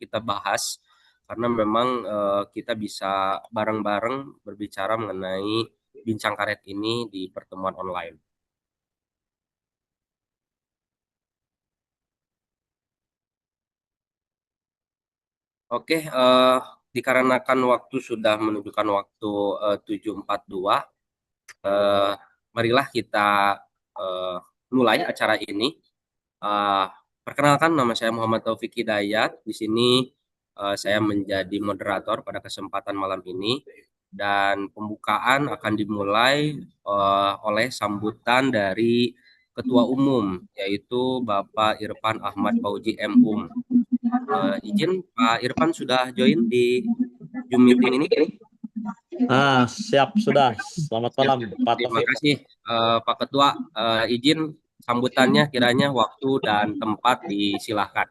kita bahas karena memang kita bisa bareng-bareng berbicara mengenai bincang karet ini di pertemuan online. Oke, dikarenakan waktu sudah menunjukkan waktu 7.42, eh, marilah kita eh, mulai acara ini. Eh, Perkenalkan, nama saya Muhammad Taufik Hidayat. Di sini saya menjadi moderator pada kesempatan malam ini dan pembukaan akan dimulai oleh sambutan dari Ketua Umum, yaitu Bapak Irfan Ahmad Fauzi MUm. Izin Pak Irfan sudah join di Zoom meeting ini? Siap, sudah. Selamat Siap. malam, Pak Terima Taufik. kasih Pak Ketua. Izin sambutannya, kiranya waktu dan tempat disilahkan.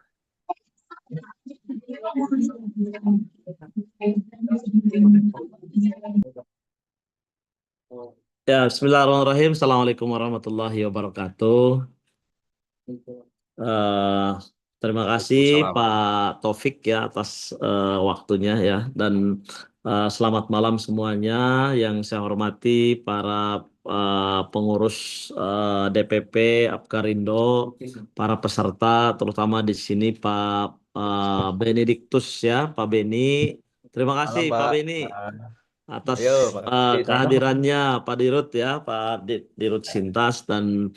Ya, Bismillahirrahmanirrahim. Assalamualaikum warahmatullahi wabarakatuh. Eh, Terima kasih Waalaikumsalam. Pak Taufik ya atas waktunya ya, dan selamat malam semuanya. Yang saya hormati para pengurus DPP Apkarindo, para peserta, terutama di sini Pak Benediktus ya, Pak Beni. Terima kasih Halo Pak Pak. Beni atas Ayo Pak Taufik. kehadirannya Pak Dirut ya, Pak Dirut Sintas, dan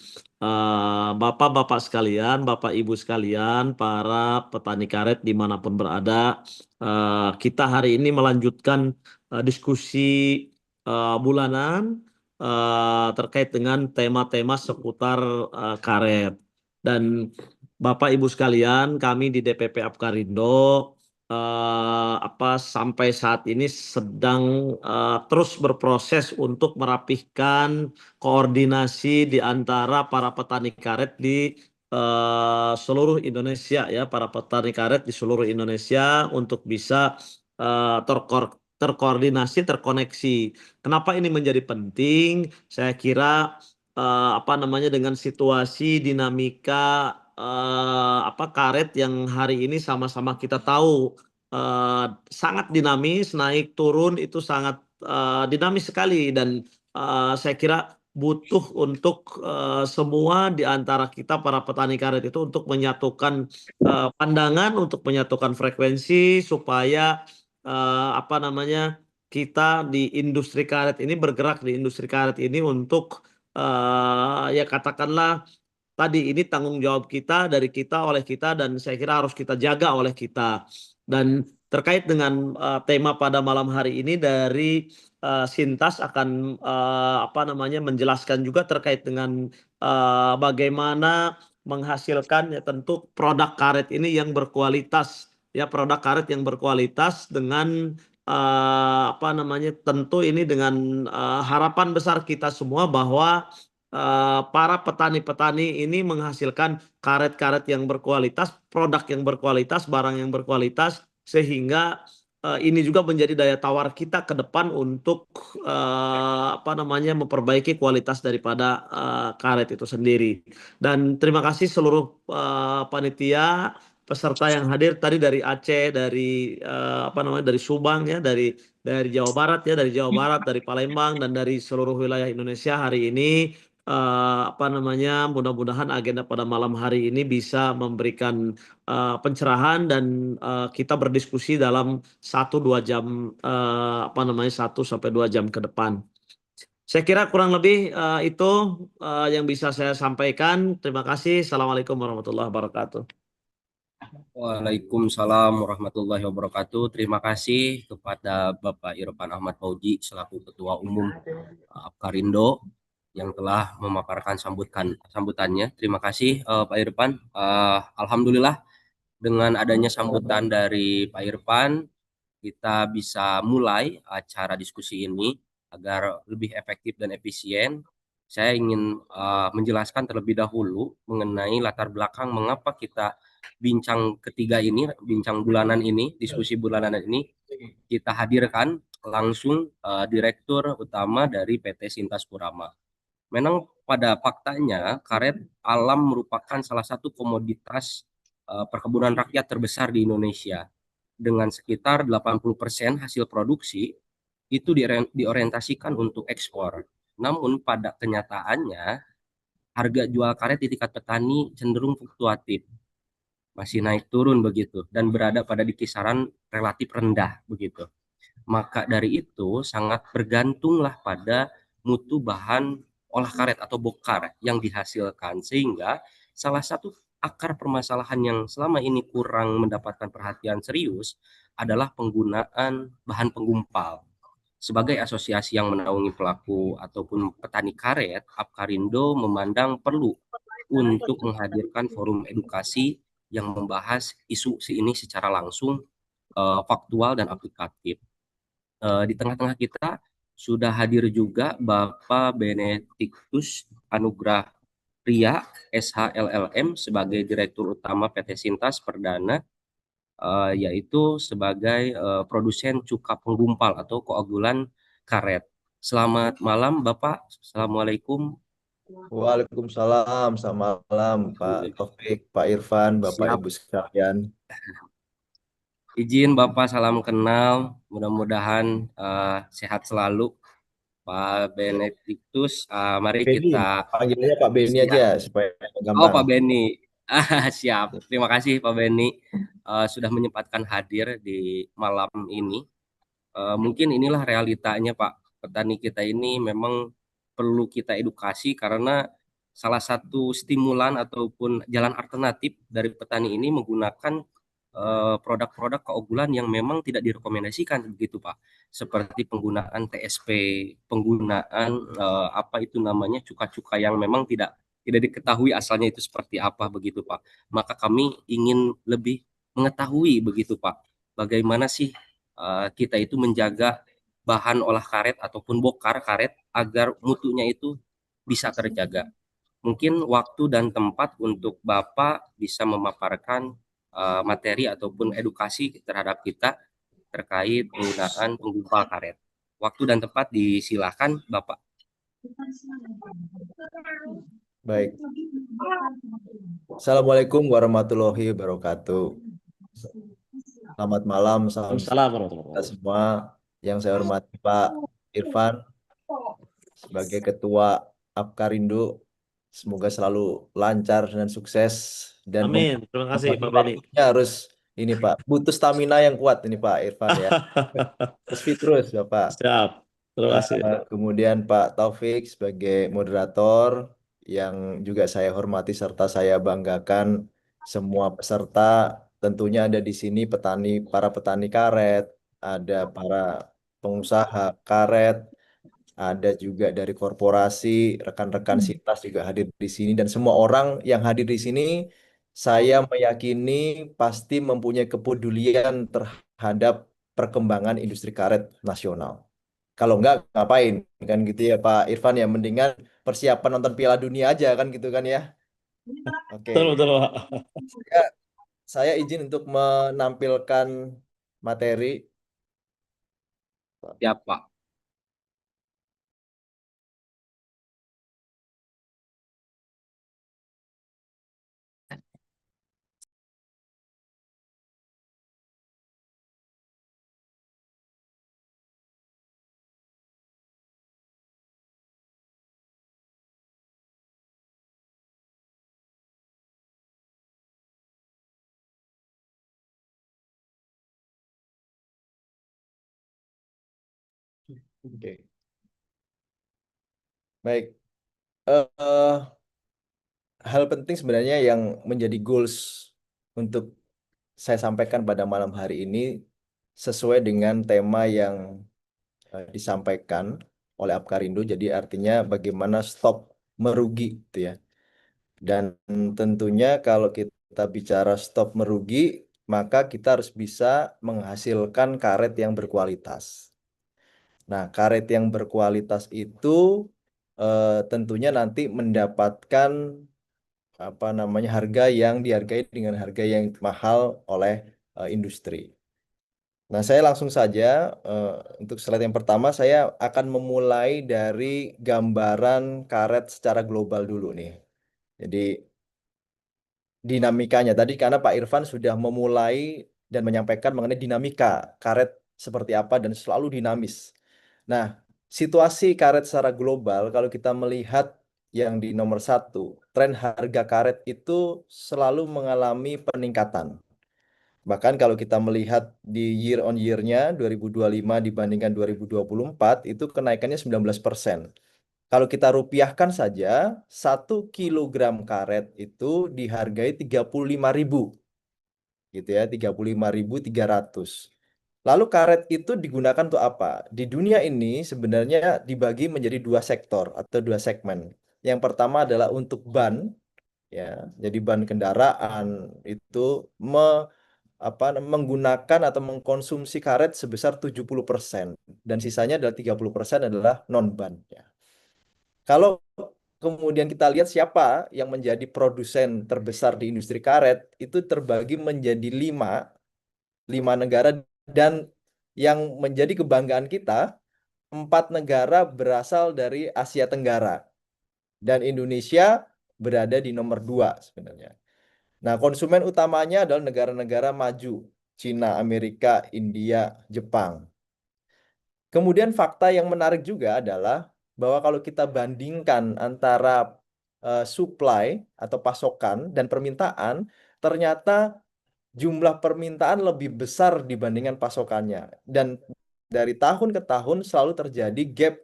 Bapak-bapak sekalian, Bapak Ibu sekalian, para petani karet dimanapun berada. Kita hari ini melanjutkan diskusi bulanan terkait dengan tema-tema seputar karet. Dan Bapak Ibu sekalian, kami di DPP Apkarindo sampai saat ini sedang terus berproses untuk merapihkan koordinasi di antara para petani karet di seluruh Indonesia ya, para petani karet di seluruh Indonesia untuk bisa terkoordinasi, terkoneksi. Kenapa ini menjadi penting? Saya kira dengan situasi dinamika karet yang hari ini sama-sama kita tahu eh, sangat dinamis, naik turun itu sangat dinamis sekali, dan saya kira butuh untuk semua di antara kita para petani karet itu untuk menyatukan pandangan, untuk menyatukan frekuensi supaya kita di industri karet ini bergerak di industri karet ini untuk ya katakanlah tadi ini tanggung jawab kita, dari kita, oleh kita, dan saya kira harus kita jaga oleh kita. Dan terkait dengan tema pada malam hari ini dari Sintas akan menjelaskan juga terkait dengan bagaimana menghasilkan ya tentu produk karet ini yang berkualitas, ya produk karet yang berkualitas dengan tentu ini dengan harapan besar kita semua bahwa para petani-petani ini menghasilkan karet-karet yang berkualitas, produk yang berkualitas, barang yang berkualitas, sehingga ini juga menjadi daya tawar kita ke depan untuk memperbaiki kualitas daripada karet itu sendiri. Dan terima kasih seluruh panitia peserta yang hadir tadi dari Aceh, dari dari Subang ya, dari Jawa Barat ya, dari Jawa Barat, dari Palembang, dan dari seluruh wilayah Indonesia hari ini. Mudah-mudahan agenda pada malam hari ini bisa memberikan pencerahan, dan kita berdiskusi dalam 1-2 jam 1 sampai 2 jam ke depan. Saya kira kurang lebih itu yang bisa saya sampaikan. Terima kasih. Assalamualaikum warahmatullahi wabarakatuh. Waalaikumsalam warahmatullahi wabarakatuh. Terima kasih kepada Bapak Irfan Ahmad Fauzi selaku Ketua Umum Apkarindo yang telah memaparkan sambutannya. Terima kasih Pak Irfan. Alhamdulillah dengan adanya sambutan dari Pak Irfan, kita bisa mulai acara diskusi ini agar lebih efektif dan efisien. Saya ingin menjelaskan terlebih dahulu mengenai latar belakang mengapa kita bincang bulanan ini, diskusi bulanan ini, kita hadirkan langsung Direktur Utama dari PT Sintas Purama. Memang pada faktanya karet alam merupakan salah satu komoditas perkebunan rakyat terbesar di Indonesia. dengan sekitar 80% hasil produksi itu diorientasikan untuk ekspor. Namun pada kenyataannya harga jual karet di tingkat petani cenderung fluktuatif, masih naik turun begitu dan berada pada di kisaran relatif rendah begitu. Maka dari itu sangat bergantunglah pada mutu bahan olah karet atau bokar yang dihasilkan, sehingga salah satu akar permasalahan yang selama ini kurang mendapatkan perhatian serius adalah penggunaan bahan penggumpal. Sebagai asosiasi yang menaungi pelaku ataupun petani karet, Apkarindo memandang perlu untuk menghadirkan forum edukasi yang membahas isu ini secara langsung, faktual dan aplikatif. Di tengah-tengah kita sudah hadir juga Bapak Benediktus Anugrah Ria, SHLLM, sebagai Direktur Utama PT Sintas Perdana, yaitu sebagai produsen cuka penggumpal atau koagulan karet. Selamat malam Bapak. Assalamualaikum. Waalaikumsalam, selamat malam Pak Taufik, Pak Irfan, Bapak Siap. Ibu sekalian. Izin Bapak salam kenal. Mudah-mudahan sehat selalu. Pak Benediktus, mari Beni, kita panggilnya Pak Beni aja siap. supaya Oh, gampang. Pak Beni. Siap. Terima kasih Pak Beni sudah menyempatkan hadir di malam ini. Mungkin inilah realitanya Pak. Petani kita ini memang perlu kita edukasi karena salah satu stimulan ataupun jalan alternatif dari petani ini menggunakan produk-produk keunggulan yang memang tidak direkomendasikan begitu Pak. Seperti penggunaan TSP, penggunaan apa itu namanya cuka-cuka yang memang tidak tidak diketahui asalnya itu seperti apa begitu Pak. Maka kami ingin lebih mengetahui begitu Pak. Bagaimana sih kita itu menjaga bahan olah karet ataupun bokar karet agar mutunya itu bisa terjaga. Mungkin waktu dan tempat untuk Bapak bisa memaparkan materi ataupun edukasi terhadap kita terkait penggunaan penggumpal karet. Waktu dan tempat disilakan Bapak. Baik. Assalamualaikum warahmatullahi wabarakatuh. Selamat malam, salam Waalaikumsalam sejahtera warahmatullahi kita wabarakatuh. semua. Yang saya hormati Pak Irfan sebagai Ketua Apkarindo. Semoga selalu lancar dan sukses dan Amin. Terima kasih membagi Pak Beni. waktunya harus ini Pak, butuh stamina yang kuat ini Pak Irfan ya. Terus fit terus Bapak. Siap. Terima kasih. Kemudian Pak Taufik sebagai moderator yang juga saya hormati serta saya banggakan, semua peserta tentunya ada di sini para petani karet, ada para pengusaha karet, ada juga dari korporasi, rekan-rekan Sintas juga hadir di sini dan semua orang yang hadir di sini saya meyakini pasti mempunyai kepedulian terhadap perkembangan industri karet nasional. Kalau enggak ngapain kan gitu ya Pak Irfan ya, mendingan persiapan nonton Piala Dunia aja kan gitu kan ya. Oke. Betul, betul, Pak. Ya, saya izin untuk menampilkan materi. Siap Pak. Oke. Baik. Eh, hal penting sebenarnya yang menjadi goals untuk saya sampaikan pada malam hari ini sesuai dengan tema yang disampaikan oleh Apkarindo. Jadi artinya bagaimana stop merugi gitu ya. Dan tentunya kalau kita bicara stop merugi, maka kita harus bisa menghasilkan karet yang berkualitas. Nah, karet yang berkualitas itu tentunya nanti mendapatkan apa namanya harga yang dihargai dengan harga yang mahal oleh industri. Nah, saya langsung saja untuk slide yang pertama saya akan memulai dari gambaran karet secara global dulu nih. Jadi dinamikanya tadi karena Pak Irfan sudah memulai dan menyampaikan mengenai dinamika karet seperti apa dan selalu dinamis. Nah, situasi karet secara global, kalau kita melihat yang di nomor satu, tren harga karet itu selalu mengalami peningkatan. Bahkan kalau kita melihat di year on year-nya 2025 dibandingkan 2024, itu kenaikannya 19%. Kalau kita rupiahkan saja, 1 kilogram karet itu dihargai 35.000, gitu ya, 35.300. Lalu karet itu digunakan untuk apa? Di dunia ini sebenarnya dibagi menjadi dua sektor atau dua segmen. Yang pertama adalah untuk ban, ya. Jadi ban kendaraan itu menggunakan atau mengkonsumsi karet sebesar 70% dan sisanya adalah 30% adalah non-ban, ya. Kalau kemudian kita lihat siapa yang menjadi produsen terbesar di industri karet, itu terbagi menjadi lima negara, dan yang menjadi kebanggaan kita, 4 negara berasal dari Asia Tenggara dan Indonesia berada di nomor 2 sebenarnya. Nah, konsumen utamanya adalah negara-negara maju, Cina, Amerika, India, Jepang. Kemudian fakta yang menarik juga adalah bahwa kalau kita bandingkan antara supply atau pasokan dan permintaan, ternyata jumlah permintaan lebih besar dibandingkan pasokannya. Dan dari tahun ke tahun selalu terjadi gap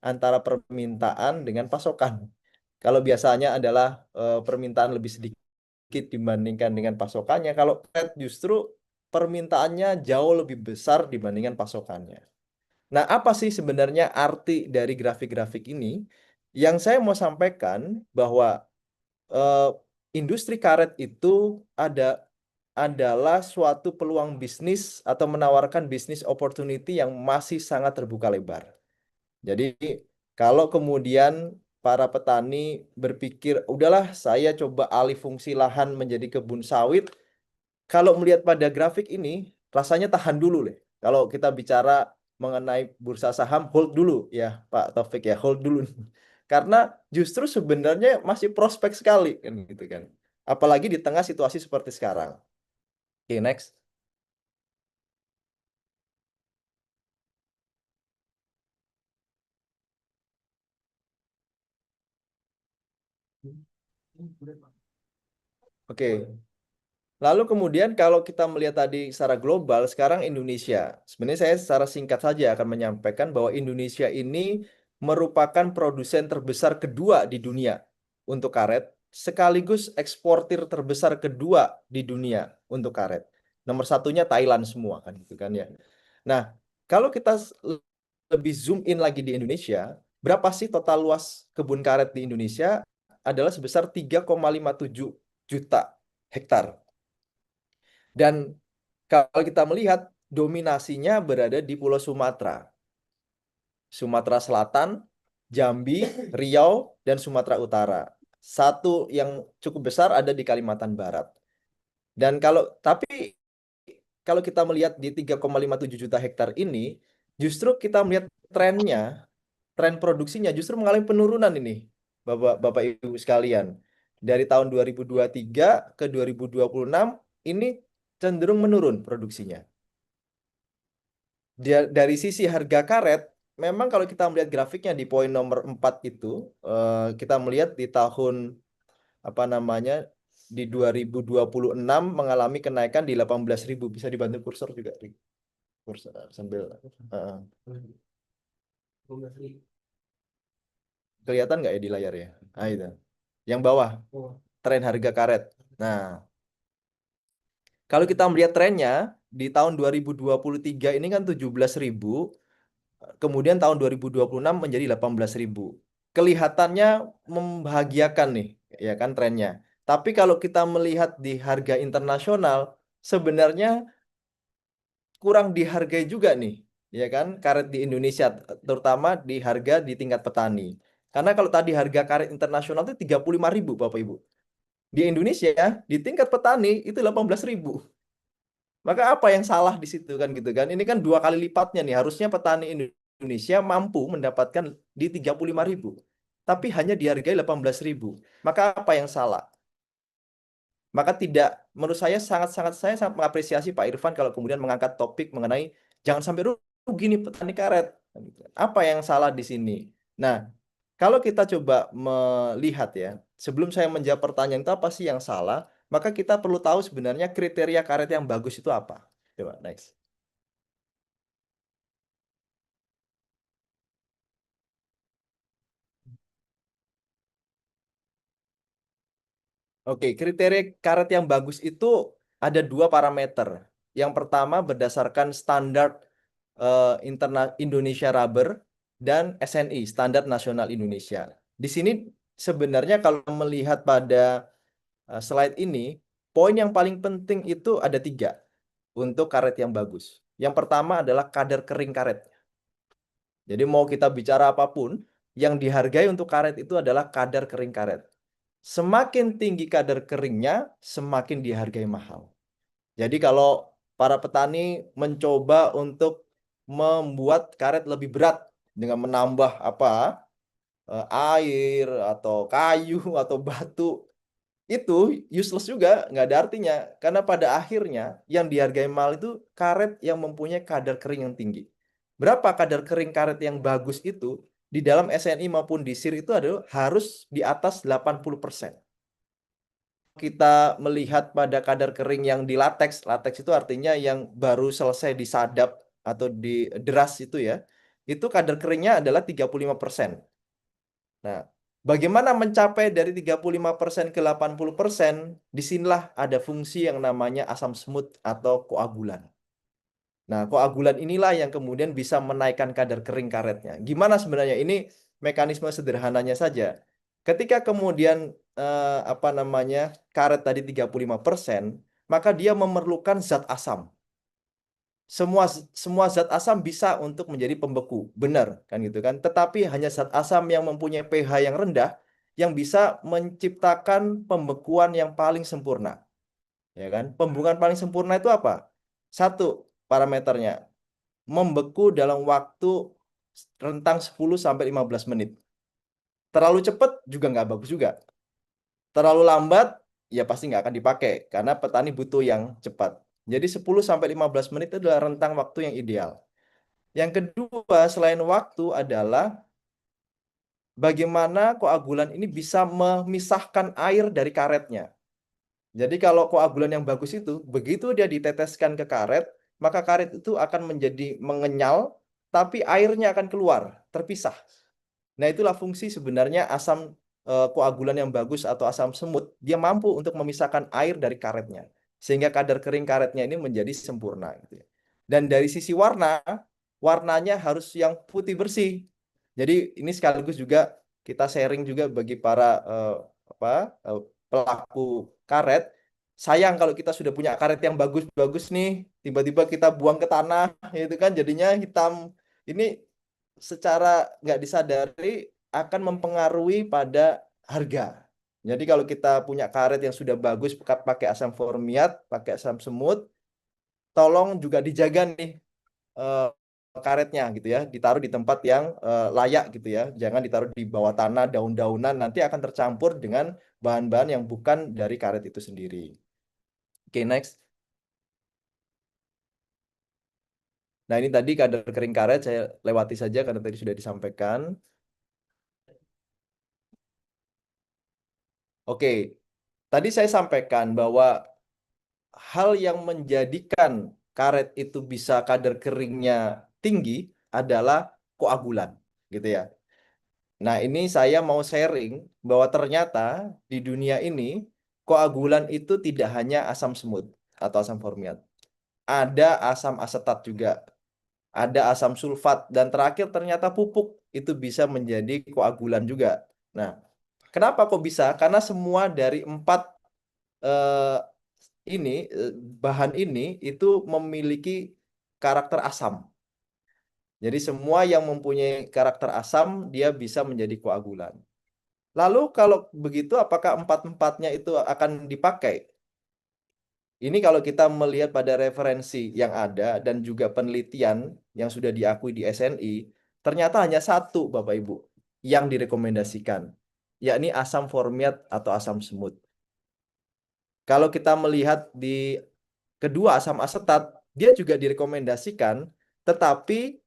antara permintaan dengan pasokan. Kalau biasanya adalah permintaan lebih sedikit dibandingkan dengan pasokannya, kalau Fed justru permintaannya jauh lebih besar dibandingkan pasokannya. Nah, apa sih sebenarnya arti dari grafik-grafik ini? Yang saya mau sampaikan bahwa eh, industri karet itu adalah suatu peluang bisnis atau menawarkan bisnis opportunity yang masih sangat terbuka lebar. Jadi, kalau kemudian para petani berpikir, udahlah saya coba alih fungsi lahan menjadi kebun sawit, kalau melihat pada grafik ini, rasanya tahan dulu deh. Kalau kita bicara mengenai bursa saham, hold dulu ya Pak Taufik ya, hold dulu. Karena justru sebenarnya masih prospek sekali kan gitu kan. Apalagi di tengah situasi seperti sekarang. Oke, next. Oke. Lalu kemudian kalau kita melihat tadi secara global, sekarang Indonesia. Sebenarnya saya secara singkat saja akan menyampaikan bahwa Indonesia ini merupakan produsen terbesar kedua di dunia untuk karet, sekaligus eksportir terbesar kedua di dunia untuk karet. Nomor satunya Thailand semua kan gitu kan ya. Nah, kalau kita lebih zoom in lagi di Indonesia, berapa sih total luas kebun karet di Indonesia? Adalah sebesar 3,57 juta hektar. Dan kalau kita melihat dominasinya berada di Pulau Sumatera, Sumatera Selatan, Jambi, Riau, dan Sumatera Utara. Satu yang cukup besar ada di Kalimantan Barat. Dan kalau kita melihat di 3,57 juta hektar ini, justru kita melihat tren produksinya justru mengalami penurunan ini, Bapak Ibu sekalian. Dari tahun 2023 ke 2026 ini cenderung menurun produksinya. Dari sisi harga karet, memang kalau kita melihat grafiknya di poin nomor 4 itu, kita melihat di tahun apa namanya di 2026 mengalami kenaikan di 18.000. Bisa dibantu kursor juga, Rik. Kursor sambil kelihatan nggak ya di layar ya? Ah, itu. Yang bawah, tren harga karet. Nah, kalau kita melihat trennya di tahun 2023 ini kan 17.000. Kemudian tahun 2026 menjadi 18.000. Kelihatannya membahagiakan nih, ya kan trennya. Tapi kalau kita melihat di harga internasional, sebenarnya kurang dihargai juga nih, ya kan, karet di Indonesia, terutama di harga di tingkat petani. Karena kalau tadi harga karet internasional itu 35.000, Bapak Ibu. Di Indonesia, di tingkat petani itu 18.000. Maka apa yang salah di situ kan gitu kan? Ini kan 2 kali lipatnya nih. Harusnya petani Indonesia mampu mendapatkan di 35.000. Tapi hanya dihargai 18.000. Maka apa yang salah? Maka tidak, menurut saya saya sangat mengapresiasi Pak Irfan kalau kemudian mengangkat topik mengenai jangan sampai rugi nih petani karet. Apa yang salah di sini? Nah, kalau kita coba melihat ya, sebelum saya menjawab pertanyaan itu apa sih yang salah, maka kita perlu tahu sebenarnya kriteria karet yang bagus itu apa. Coba, next. Oke, kriteria karet yang bagus itu ada dua parameter. Yang pertama berdasarkan standar Indonesia Rubber dan SNI, Standar Nasional Indonesia. Di sini sebenarnya kalau melihat pada slide ini, poin yang paling penting itu ada tiga untuk karet yang bagus. Yang pertama adalah kadar kering karet. Jadi mau kita bicara apapun, yang dihargai untuk karet itu adalah kadar kering karet. Semakin tinggi kadar keringnya, semakin dihargai mahal. Jadi kalau para petani mencoba untuk membuat karet lebih berat dengan menambah air atau kayu atau batu, itu useless juga, nggak ada artinya. Karena pada akhirnya yang dihargai mahal itu karet yang mempunyai kadar kering yang tinggi. Berapa kadar kering karet yang bagus itu? Di dalam SNI maupun di SIR itu adalah harus di atas 80%. Kita melihat pada kadar kering yang di latex, latex itu artinya yang baru selesai disadap atau dideras itu ya, itu kadar keringnya adalah 35%. Nah, bagaimana mencapai dari 35% ke 80%? Disinilah ada fungsi yang namanya asam smooth atau koagulan. Nah, koagulan inilah yang kemudian bisa menaikkan kadar kering karetnya. Gimana sebenarnya? Ini mekanisme sederhananya saja. Ketika kemudian karet tadi 35%, maka dia memerlukan zat asam. Semua zat asam bisa untuk menjadi pembeku, benar kan gitu kan? Tetapi hanya zat asam yang mempunyai pH yang rendah yang bisa menciptakan pembekuan yang paling sempurna. Ya kan? Pembekuan paling sempurna itu apa? Satu parameternya, membeku dalam waktu rentang 10 sampai 15 menit. Terlalu cepat juga nggak bagus juga. Terlalu lambat ya pasti nggak akan dipakai karena petani butuh yang cepat. Jadi 10 sampai 15 menit itu adalah rentang waktu yang ideal. Yang kedua selain waktu adalah bagaimana koagulan ini bisa memisahkan air dari karetnya. Jadi kalau koagulan yang bagus itu, begitu dia diteteskan ke karet, maka karet itu akan menjadi mengenyal, tapi airnya akan keluar, terpisah. Nah, itulah fungsi sebenarnya asam koagulan yang bagus atau asam semut, dia mampu untuk memisahkan air dari karetnya. Sehingga kadar kering karetnya ini menjadi sempurna. Gitu ya. Dan dari sisi warna, warnanya harus yang putih bersih. Jadi ini sekaligus juga kita sharing juga bagi para apa, pelaku karet. Sayang kalau kita sudah punya karet yang bagus-bagus nih, tiba-tiba kita buang ke tanah, itu kan jadinya hitam. Ini secara nggak disadari akan mempengaruhi pada harga. Jadi kalau kita punya karet yang sudah bagus pakai asam formiat, pakai asam semut, tolong juga dijaga nih eh, karetnya gitu ya, ditaruh di tempat yang layak gitu ya. Jangan ditaruh di bawah tanah, daun-daunan, nanti akan tercampur dengan bahan-bahan yang bukan dari karet itu sendiri. Oke, next. Nah, ini tadi kadar kering karet saya lewati saja karena tadi sudah disampaikan. Oke, tadi saya sampaikan bahwa hal yang menjadikan karet itu bisa kadar keringnya tinggi adalah koagulan, gitu ya. Nah, ini saya mau sharing bahwa ternyata di dunia ini koagulan itu tidak hanya asam semut atau asam formiat. Ada asam asetat juga, ada asam sulfat, dan terakhir ternyata pupuk itu bisa menjadi koagulan juga. Nah, kenapa kok bisa? Karena semua dari empat eh, ini bahan ini itu memiliki karakter asam. Jadi semua yang mempunyai karakter asam dia bisa menjadi koagulan. Lalu kalau begitu apakah empat-empatnya itu akan dipakai? Ini kalau kita melihat pada referensi yang ada dan juga penelitian yang sudah diakui di SNI, ternyata hanya satu Bapak Ibu yang direkomendasikan, yakni asam formiat atau asam semut. Kalau kita melihat di kedua asam asetat, dia juga direkomendasikan, tetapi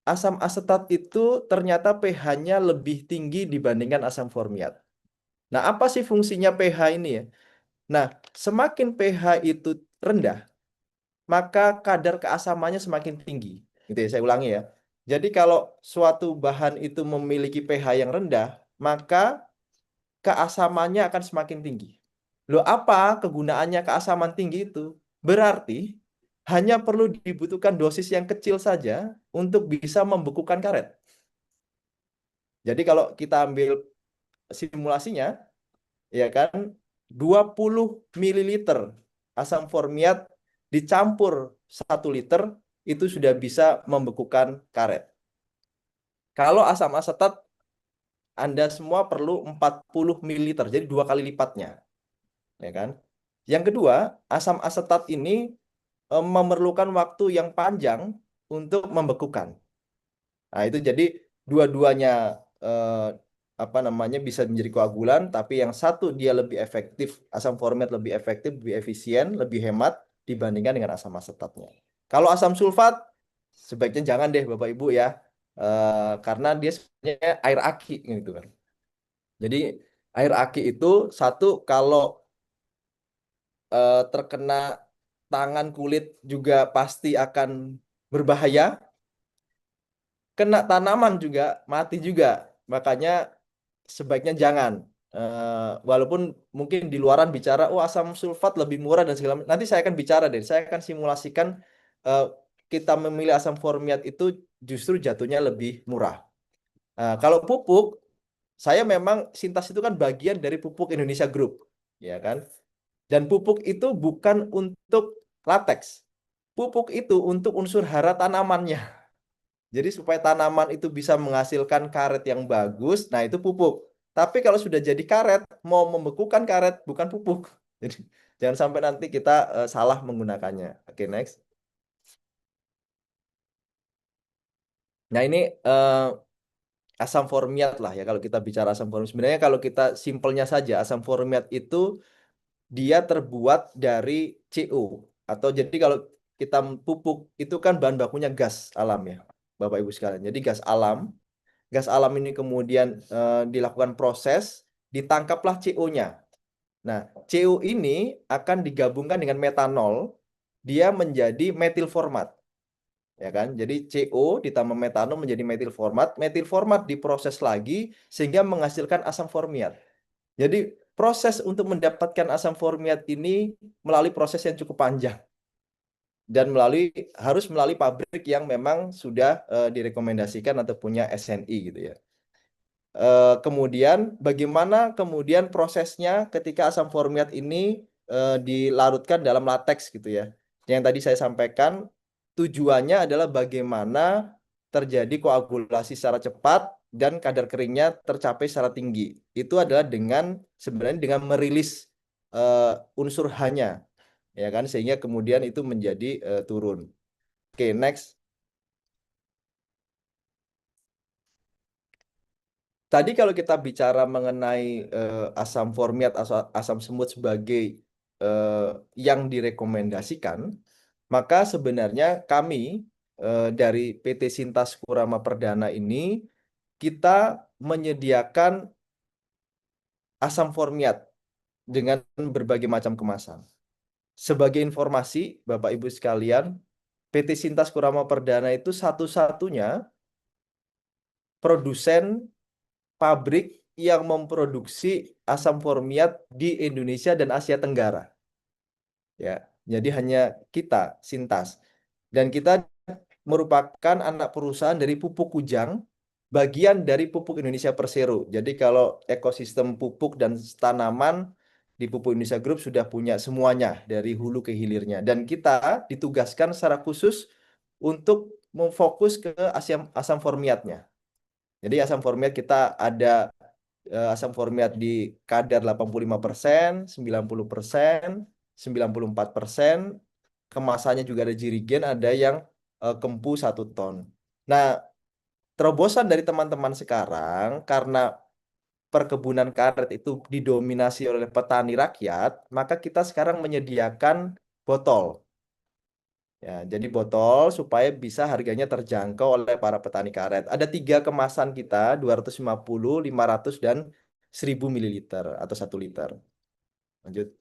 asam asetat itu ternyata pH-nya lebih tinggi dibandingkan asam formiat. Nah, apa sih fungsinya pH ini ya? Nah, semakin pH itu rendah, maka kadar keasamannya semakin tinggi. Gitu ya, saya ulangi ya. Jadi kalau suatu bahan itu memiliki pH yang rendah, maka keasamannya akan semakin tinggi. Loh, apa kegunaannya keasaman tinggi itu? Berarti hanya perlu dibutuhkan dosis yang kecil saja untuk bisa membekukan karet. Jadi kalau kita ambil simulasinya, ya kan, 20 mililiter asam formiat dicampur 1 liter itu sudah bisa membekukan karet. Kalau asam asetat, Anda semua perlu 40 mililiter, jadi 2 kali lipatnya, ya kan? Yang kedua, asam asetat ini memerlukan waktu yang panjang untuk membekukan. Nah, itu jadi dua-duanya eh, apa namanya bisa menjadi koagulan, tapi yang satu dia lebih efektif, asam format lebih efektif, lebih efisien, lebih hemat dibandingkan dengan asam asetatnya. Kalau asam sulfat sebaiknya jangan deh Bapak Ibu ya, karena dia sebenarnya air aki gitu kan. Jadi air aki itu satu kalau terkena tangan kulit juga pasti akan berbahaya, kena tanaman juga mati juga. Makanya sebaiknya jangan. Walaupun mungkin di luaran bicara, oh asam sulfat lebih murah dan segala macam. Nanti saya akan bicara deh. Saya akan simulasikan eh, kita memilih asam formiat itu justru jatuhnya lebih murah. Kalau pupuk, saya memang Sintas itu kan bagian dari pupuk Indonesia Group, ya kan? Dan pupuk itu bukan untuk latex. Pupuk itu untuk unsur hara tanamannya. Jadi supaya tanaman itu bisa menghasilkan karet yang bagus, nah itu pupuk. Tapi kalau sudah jadi karet, mau membekukan karet, bukan pupuk. Jadi jangan sampai nanti kita salah menggunakannya. Oke, next. Nah ini asam formiat lah ya kalau kita bicara asam formiat. Sebenarnya kalau kita simpelnya saja, asam formiat itu dia terbuat dari CO. Atau jadi kalau kita pupuk itu kan bahan bakunya gas alam ya, Bapak Ibu sekalian. Jadi gas alam. Gas alam ini kemudian dilakukan proses, ditangkaplah CO-nya. Nah, CO ini akan digabungkan dengan metanol, dia menjadi metil format, ya kan? Jadi CO ditambah metanol menjadi metil format. Metil format diproses lagi sehingga menghasilkan asam formiat. Jadi proses untuk mendapatkan asam formiat ini melalui proses yang cukup panjang dan harus melalui pabrik yang memang sudah direkomendasikan atau punya SNI gitu ya. Kemudian bagaimana kemudian prosesnya ketika asam formiat ini dilarutkan dalam lateks gitu ya. Yang tadi saya sampaikan tujuannya adalah bagaimana terjadi koagulasi secara cepat dan kadar keringnya tercapai secara tinggi. Itu adalah sebenarnya dengan merilis unsur H-nya, ya kan, sehingga kemudian itu menjadi turun. Oke, next. Tadi kalau kita bicara mengenai asam formiat, asam semut sebagai eh, yang direkomendasikan, maka sebenarnya kami dari PT Sintas Kurama Perdana ini kita menyediakan asam formiat dengan berbagai macam kemasan. Sebagai informasi, Bapak Ibu sekalian, PT Sintas Kurama Perdana itu satu-satunya produsen pabrik yang memproduksi asam formiat di Indonesia dan Asia Tenggara. Ya, jadi hanya kita, Sintas. Dan kita merupakan anak perusahaan dari Pupuk Kujang, bagian dari Pupuk Indonesia Persero. Jadi kalau ekosistem pupuk dan tanaman di Pupuk Indonesia Group sudah punya semuanya dari hulu ke hilirnya. Dan kita ditugaskan secara khusus untuk memfokus ke asam formiatnya. Jadi asam formiat kita ada asam formiat di kadar 85%, 90%, 94%. Kemasannya juga ada jirigen, ada yang kempu 1 ton. Nah, terobosan dari teman-teman sekarang karena perkebunan karet itu didominasi oleh petani rakyat, maka kita sekarang menyediakan botol. Ya, jadi botol supaya bisa harganya terjangkau oleh para petani karet. Ada 3 kemasan kita, 250, 500, dan 1000 mililiter atau 1 liter. Lanjut.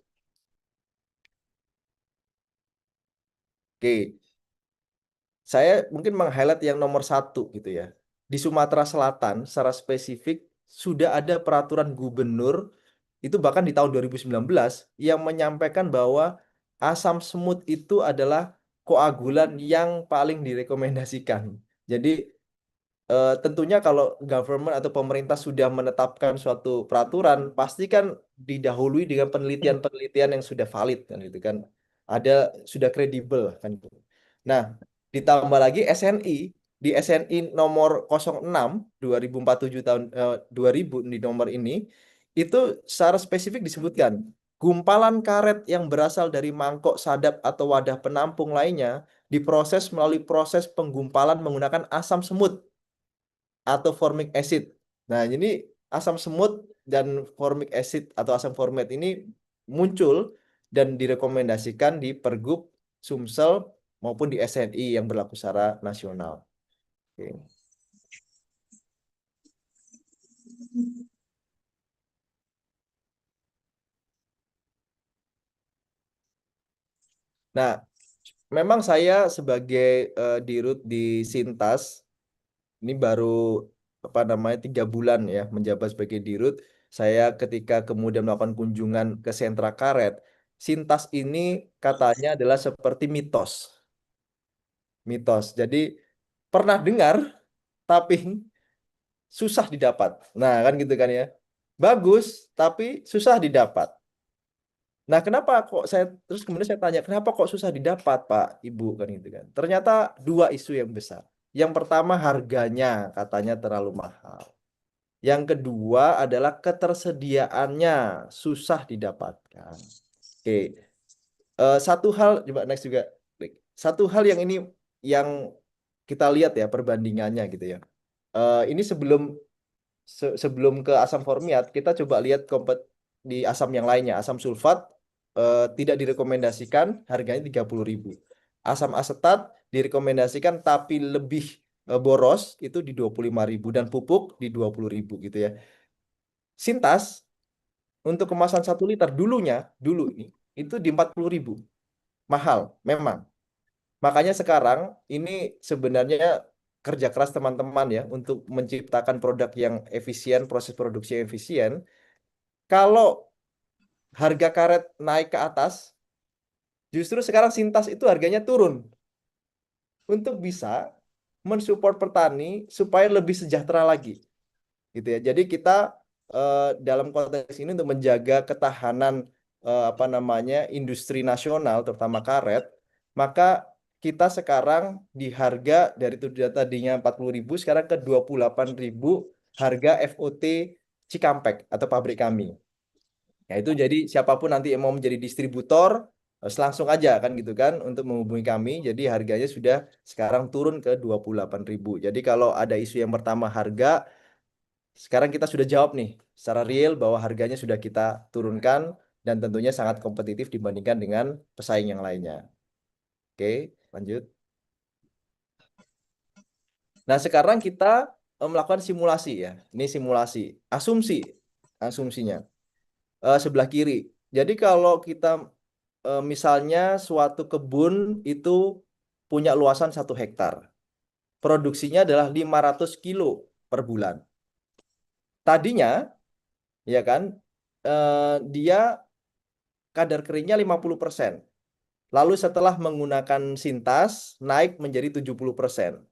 Oke, saya mungkin meng-highlight yang nomor 1 gitu ya. Di Sumatera Selatan secara spesifik sudah ada peraturan gubernur itu bahkan di tahun 2019 yang menyampaikan bahwa asam semut itu adalah koagulan yang paling direkomendasikan. Jadi tentunya kalau government atau pemerintah sudah menetapkan suatu peraturan, pasti kan didahului dengan penelitian-penelitian yang sudah valid kan gitu kan. Ada sudah kredibel kan gitu. Nah, ditambah lagi SNI di SNI nomor 06 2047 tahun 2000 di nomor ini itu secara spesifik disebutkan gumpalan karet yang berasal dari mangkok sadap atau wadah penampung lainnya diproses melalui proses penggumpalan menggunakan asam semut atau formic acid. Nah, ini asam semut dan formic acid atau asam format ini muncul dan direkomendasikan di Pergub, Sumsel maupun di SNI yang berlaku secara nasional. Oke. Nah, memang saya sebagai dirut di Sintas ini baru apa namanya 3 bulan ya menjabat sebagai dirut. Saya ketika kemudian melakukan kunjungan ke sentra karet, Sintas ini katanya adalah seperti mitos, mitos. Jadi pernah dengar tapi susah didapat. Nah kan gitu kan ya. Bagus tapi susah didapat. Nah, kenapa kok saya terus kemudian saya tanya, kenapa kok susah didapat, Pak, Ibu kan gitu kan. Ternyata 2 isu yang besar. Yang pertama harganya katanya terlalu mahal. Yang kedua adalah ketersediaannya susah didapatkan. Oke, satu hal coba next juga. Satu hal yang ini yang kita lihat ya perbandingannya gitu ya. Ini sebelum ke asam formiat, kita coba lihat di asam yang lainnya. Asam sulfat tidak direkomendasikan, harganya 30.000. Asam asetat direkomendasikan tapi lebih boros itu di 25.000 dan pupuk di 20.000 gitu ya. Sintas untuk kemasan 1 liter dulu ini itu di 40.000. Mahal, memang. Makanya sekarang ini sebenarnya kerja keras teman-teman ya untuk menciptakan produk yang efisien, proses produksi yang efisien. Kalau harga karet naik ke atas, justru sekarang Sintas itu harganya turun untuk bisa mensupport petani supaya lebih sejahtera lagi, gitu ya. Jadi kita dalam konteks ini untuk menjaga ketahanan apa namanya industri nasional, terutama karet, maka kita sekarang di harga dari itu tadinya 40.000 sekarang ke 28.000 harga FOT Cikampek atau pabrik kami. Ya itu jadi siapapun nanti yang mau menjadi distributor langsung aja kan gitu kan untuk menghubungi kami. Jadi harganya sudah sekarang turun ke 28.000. Jadi kalau ada isu yang pertama harga, sekarang kita sudah jawab nih secara real bahwa harganya sudah kita turunkan dan tentunya sangat kompetitif dibandingkan dengan pesaing yang lainnya. Oke, lanjut. Nah, sekarang kita melakukan simulasi ya. Ini simulasi, asumsinya. Sebelah kiri. Jadi kalau kita misalnya suatu kebun itu punya luasan 1 hektar. Produksinya adalah 500 kilo per bulan. Tadinya, ya kan, dia kadar keringnya 50%. Lalu setelah menggunakan Sintas, naik menjadi 70%.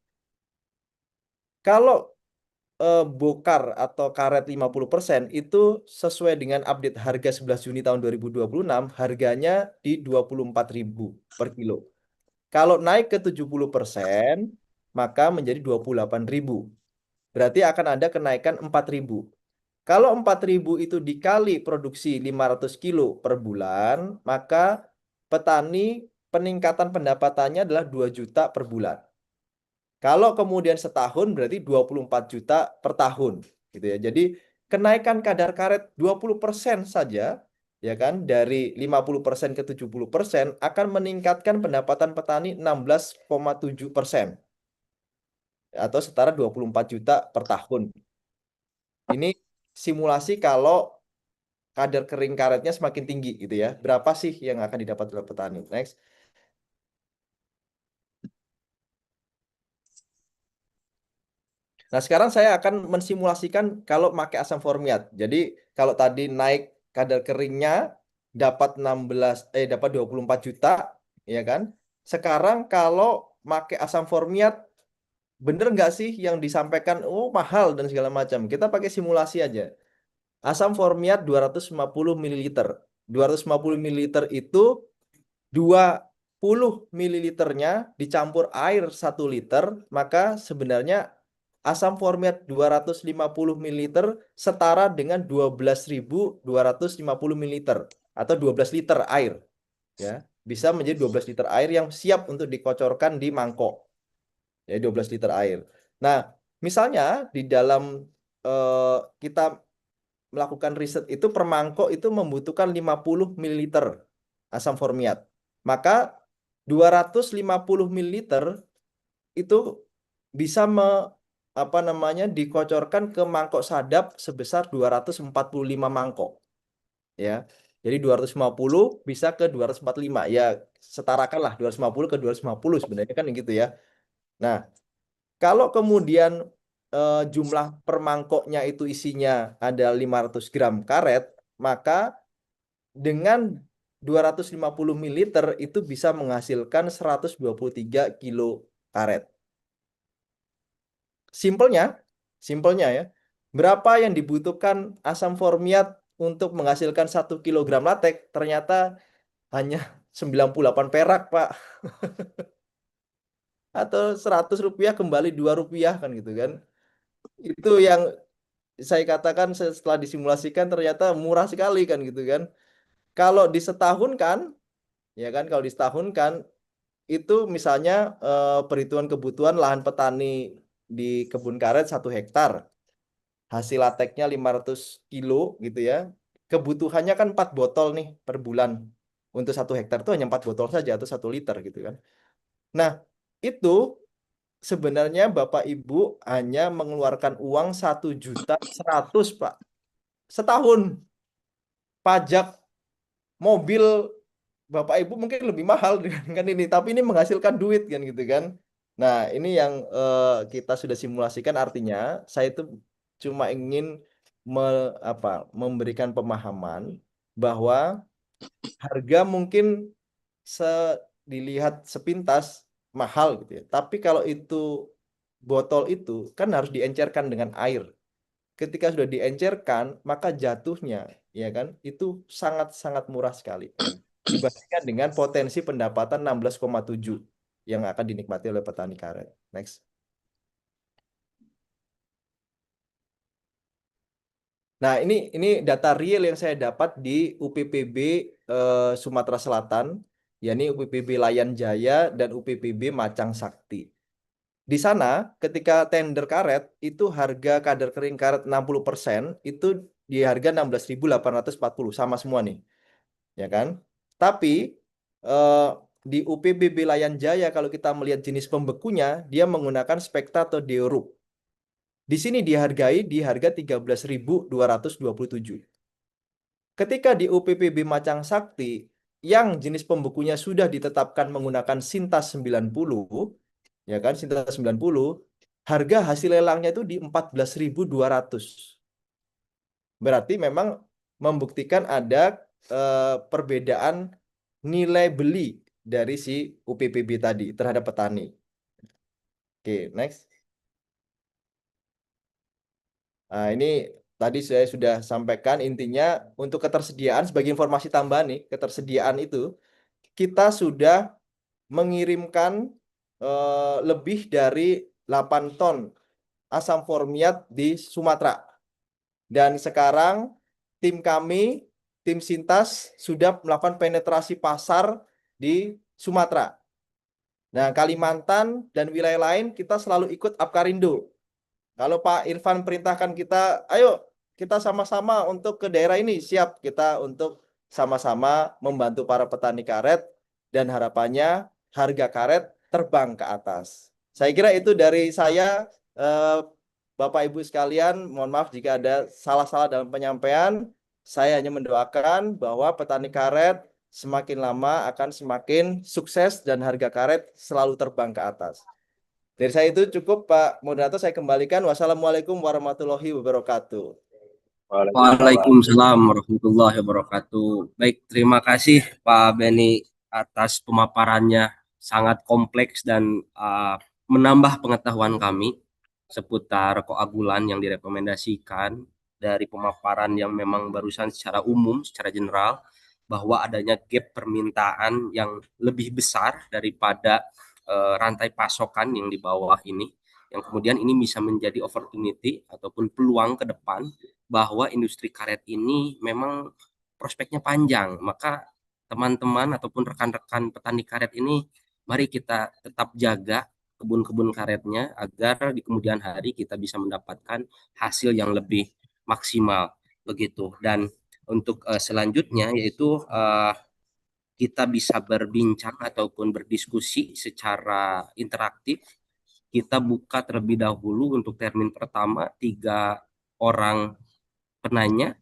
Kalau bokar atau karet 50% itu sesuai dengan update harga 11 Juni tahun 2026, harganya di 24.000 per kilo. Kalau naik ke 70%, maka menjadi 28.000. Berarti akan ada kenaikan 4.000. Kalau 4.000 itu dikali produksi 500 kilo per bulan, maka petani peningkatan pendapatannya adalah 2 juta per bulan. Kalau kemudian setahun berarti 24 juta per tahun gitu ya. Jadi kenaikan kadar karet 20% saja, ya kan, dari 50% ke 70% akan meningkatkan pendapatan petani 16,7% atau setara 24 juta per tahun. Ini simulasi kalau kadar kering karetnya semakin tinggi gitu ya. Berapa sih yang akan didapat oleh petani? Next. Nah, sekarang saya akan mensimulasikan kalau pakai asam formiat. Jadi, kalau tadi naik kadar keringnya dapat 24 juta, ya kan? Sekarang kalau pakai asam formiat, bener nggak sih yang disampaikan, oh mahal dan segala macam. Kita pakai simulasi aja. Asam formiat 250 ml. 250 ml itu 20 mililiternya dicampur air 1 liter, maka sebenarnya asam formiat 250 mililiter setara dengan 12.250 mililiter atau 12 liter air, ya. Bisa menjadi 12 liter air yang siap untuk dikocorkan di mangkok. Ya, 12 liter air. Nah, misalnya di dalam kita melakukan riset itu per mangkok itu membutuhkan 50 mililiter asam formiat. Maka 250 mililiter itu bisa dikocorkan ke mangkok sadap sebesar 245 mangkok, ya. Jadi 250 bisa ke 245. Ya, setarakanlah 250 ke 250 sebenarnya kan gitu ya. Nah, kalau kemudian jumlah per mangkoknya itu isinya ada 500 gram karet, maka dengan 250 mililiter itu bisa menghasilkan 123 kilo karet. Simpelnya, simpelnya ya, berapa yang dibutuhkan asam formiat untuk menghasilkan 1 kilogram latek? Ternyata hanya 98 perak, Pak. Atau 100 rupiah kembali 2 rupiah kan gitu kan. Itu yang saya katakan setelah disimulasikan ternyata murah sekali kan gitu kan. Kalau disetahunkan, ya kan, kalau disetahunkan itu misalnya perhitungan kebutuhan lahan petani di kebun karet 1 hektar, hasil lateknya 500 kilo gitu ya. Kebutuhannya kan 4 botol nih per bulan. Untuk 1 hektar itu hanya 4 botol saja atau 1 liter gitu kan. Nah, itu sebenarnya Bapak Ibu hanya mengeluarkan uang 1.100.000, Pak. Setahun. Pajak mobil Bapak Ibu mungkin lebih mahal dengan ini, tapi ini menghasilkan duit kan gitu kan. Nah, ini yang kita sudah simulasikan, artinya saya itu cuma ingin memberikan pemahaman bahwa harga mungkin se dilihat sepintas mahal gitu ya. Tapi kalau itu botol itu kan harus diencerkan dengan air. Ketika sudah diencerkan, maka jatuhnya, ya kan, itu sangat-sangat murah sekali dibandingkan dengan potensi pendapatan 16,7 yang akan dinikmati oleh petani karet. Next. Nah, ini data real yang saya dapat di UPPB Sumatera Selatan, yakni UPPB Layan Jaya dan UPPB Macang Sakti. Di sana, ketika tender karet, itu harga kadar kering karet 60%, itu di harga 16.840, sama semua nih. Ya kan? Tapi eh, di UPBB Layan Jaya kalau kita melihat jenis pembekunya, dia menggunakan spekta atau deorup. Di sini dihargai di harga 13.227. Ketika di UPPB Macang Sakti yang jenis pembekunya sudah ditetapkan menggunakan Sintas 90, ya kan, Sintas 90, harga hasil lelangnya itu di 14.200. Berarti memang membuktikan ada perbedaan nilai beli dari si UPPB tadi terhadap petani. Oke, next. Nah, ini tadi saya sudah sampaikan intinya untuk ketersediaan, sebagai informasi tambahan nih, ketersediaan itu kita sudah mengirimkan lebih dari 8 ton asam formiat di Sumatera. Dan sekarang tim kami, tim Sintas, sudah melakukan penetrasi pasar di Sumatera. Nah, Kalimantan dan wilayah lain kita selalu ikut Apkarindo. Kalau Pak Irfan perintahkan kita, ayo kita sama-sama untuk ke daerah ini, siap kita untuk sama-sama membantu para petani karet dan harapannya harga karet terbang ke atas. Saya kira itu dari saya, Bapak Ibu sekalian, mohon maaf jika ada salah-salah dalam penyampaian. Saya hanya mendoakan bahwa petani karet semakin lama akan semakin sukses dan harga karet selalu terbang ke atas. Dari saya itu cukup, Pak Moderator, saya kembalikan. Wassalamualaikum warahmatullahi wabarakatuh. Waalaikumsalam. Waalaikumsalam warahmatullahi wabarakatuh. Baik, terima kasih Pak Beni atas pemaparannya sangat kompleks dan menambah pengetahuan kami seputar koagulan yang direkomendasikan dari pemaparan yang memang barusan secara umum, secara general, bahwa adanya gap permintaan yang lebih besar daripada rantai pasokan yang di bawah ini, yang kemudian ini bisa menjadi opportunity ataupun peluang ke depan bahwa industri karet ini memang prospeknya panjang. Maka teman-teman ataupun rekan-rekan petani karet ini, mari kita tetap jaga kebun-kebun karetnya agar di kemudian hari kita bisa mendapatkan hasil yang lebih maksimal begitu. Dan untuk selanjutnya yaitu kita bisa berbincang ataupun berdiskusi secara interaktif. Kita buka terlebih dahulu untuk termin pertama 3 orang penanya.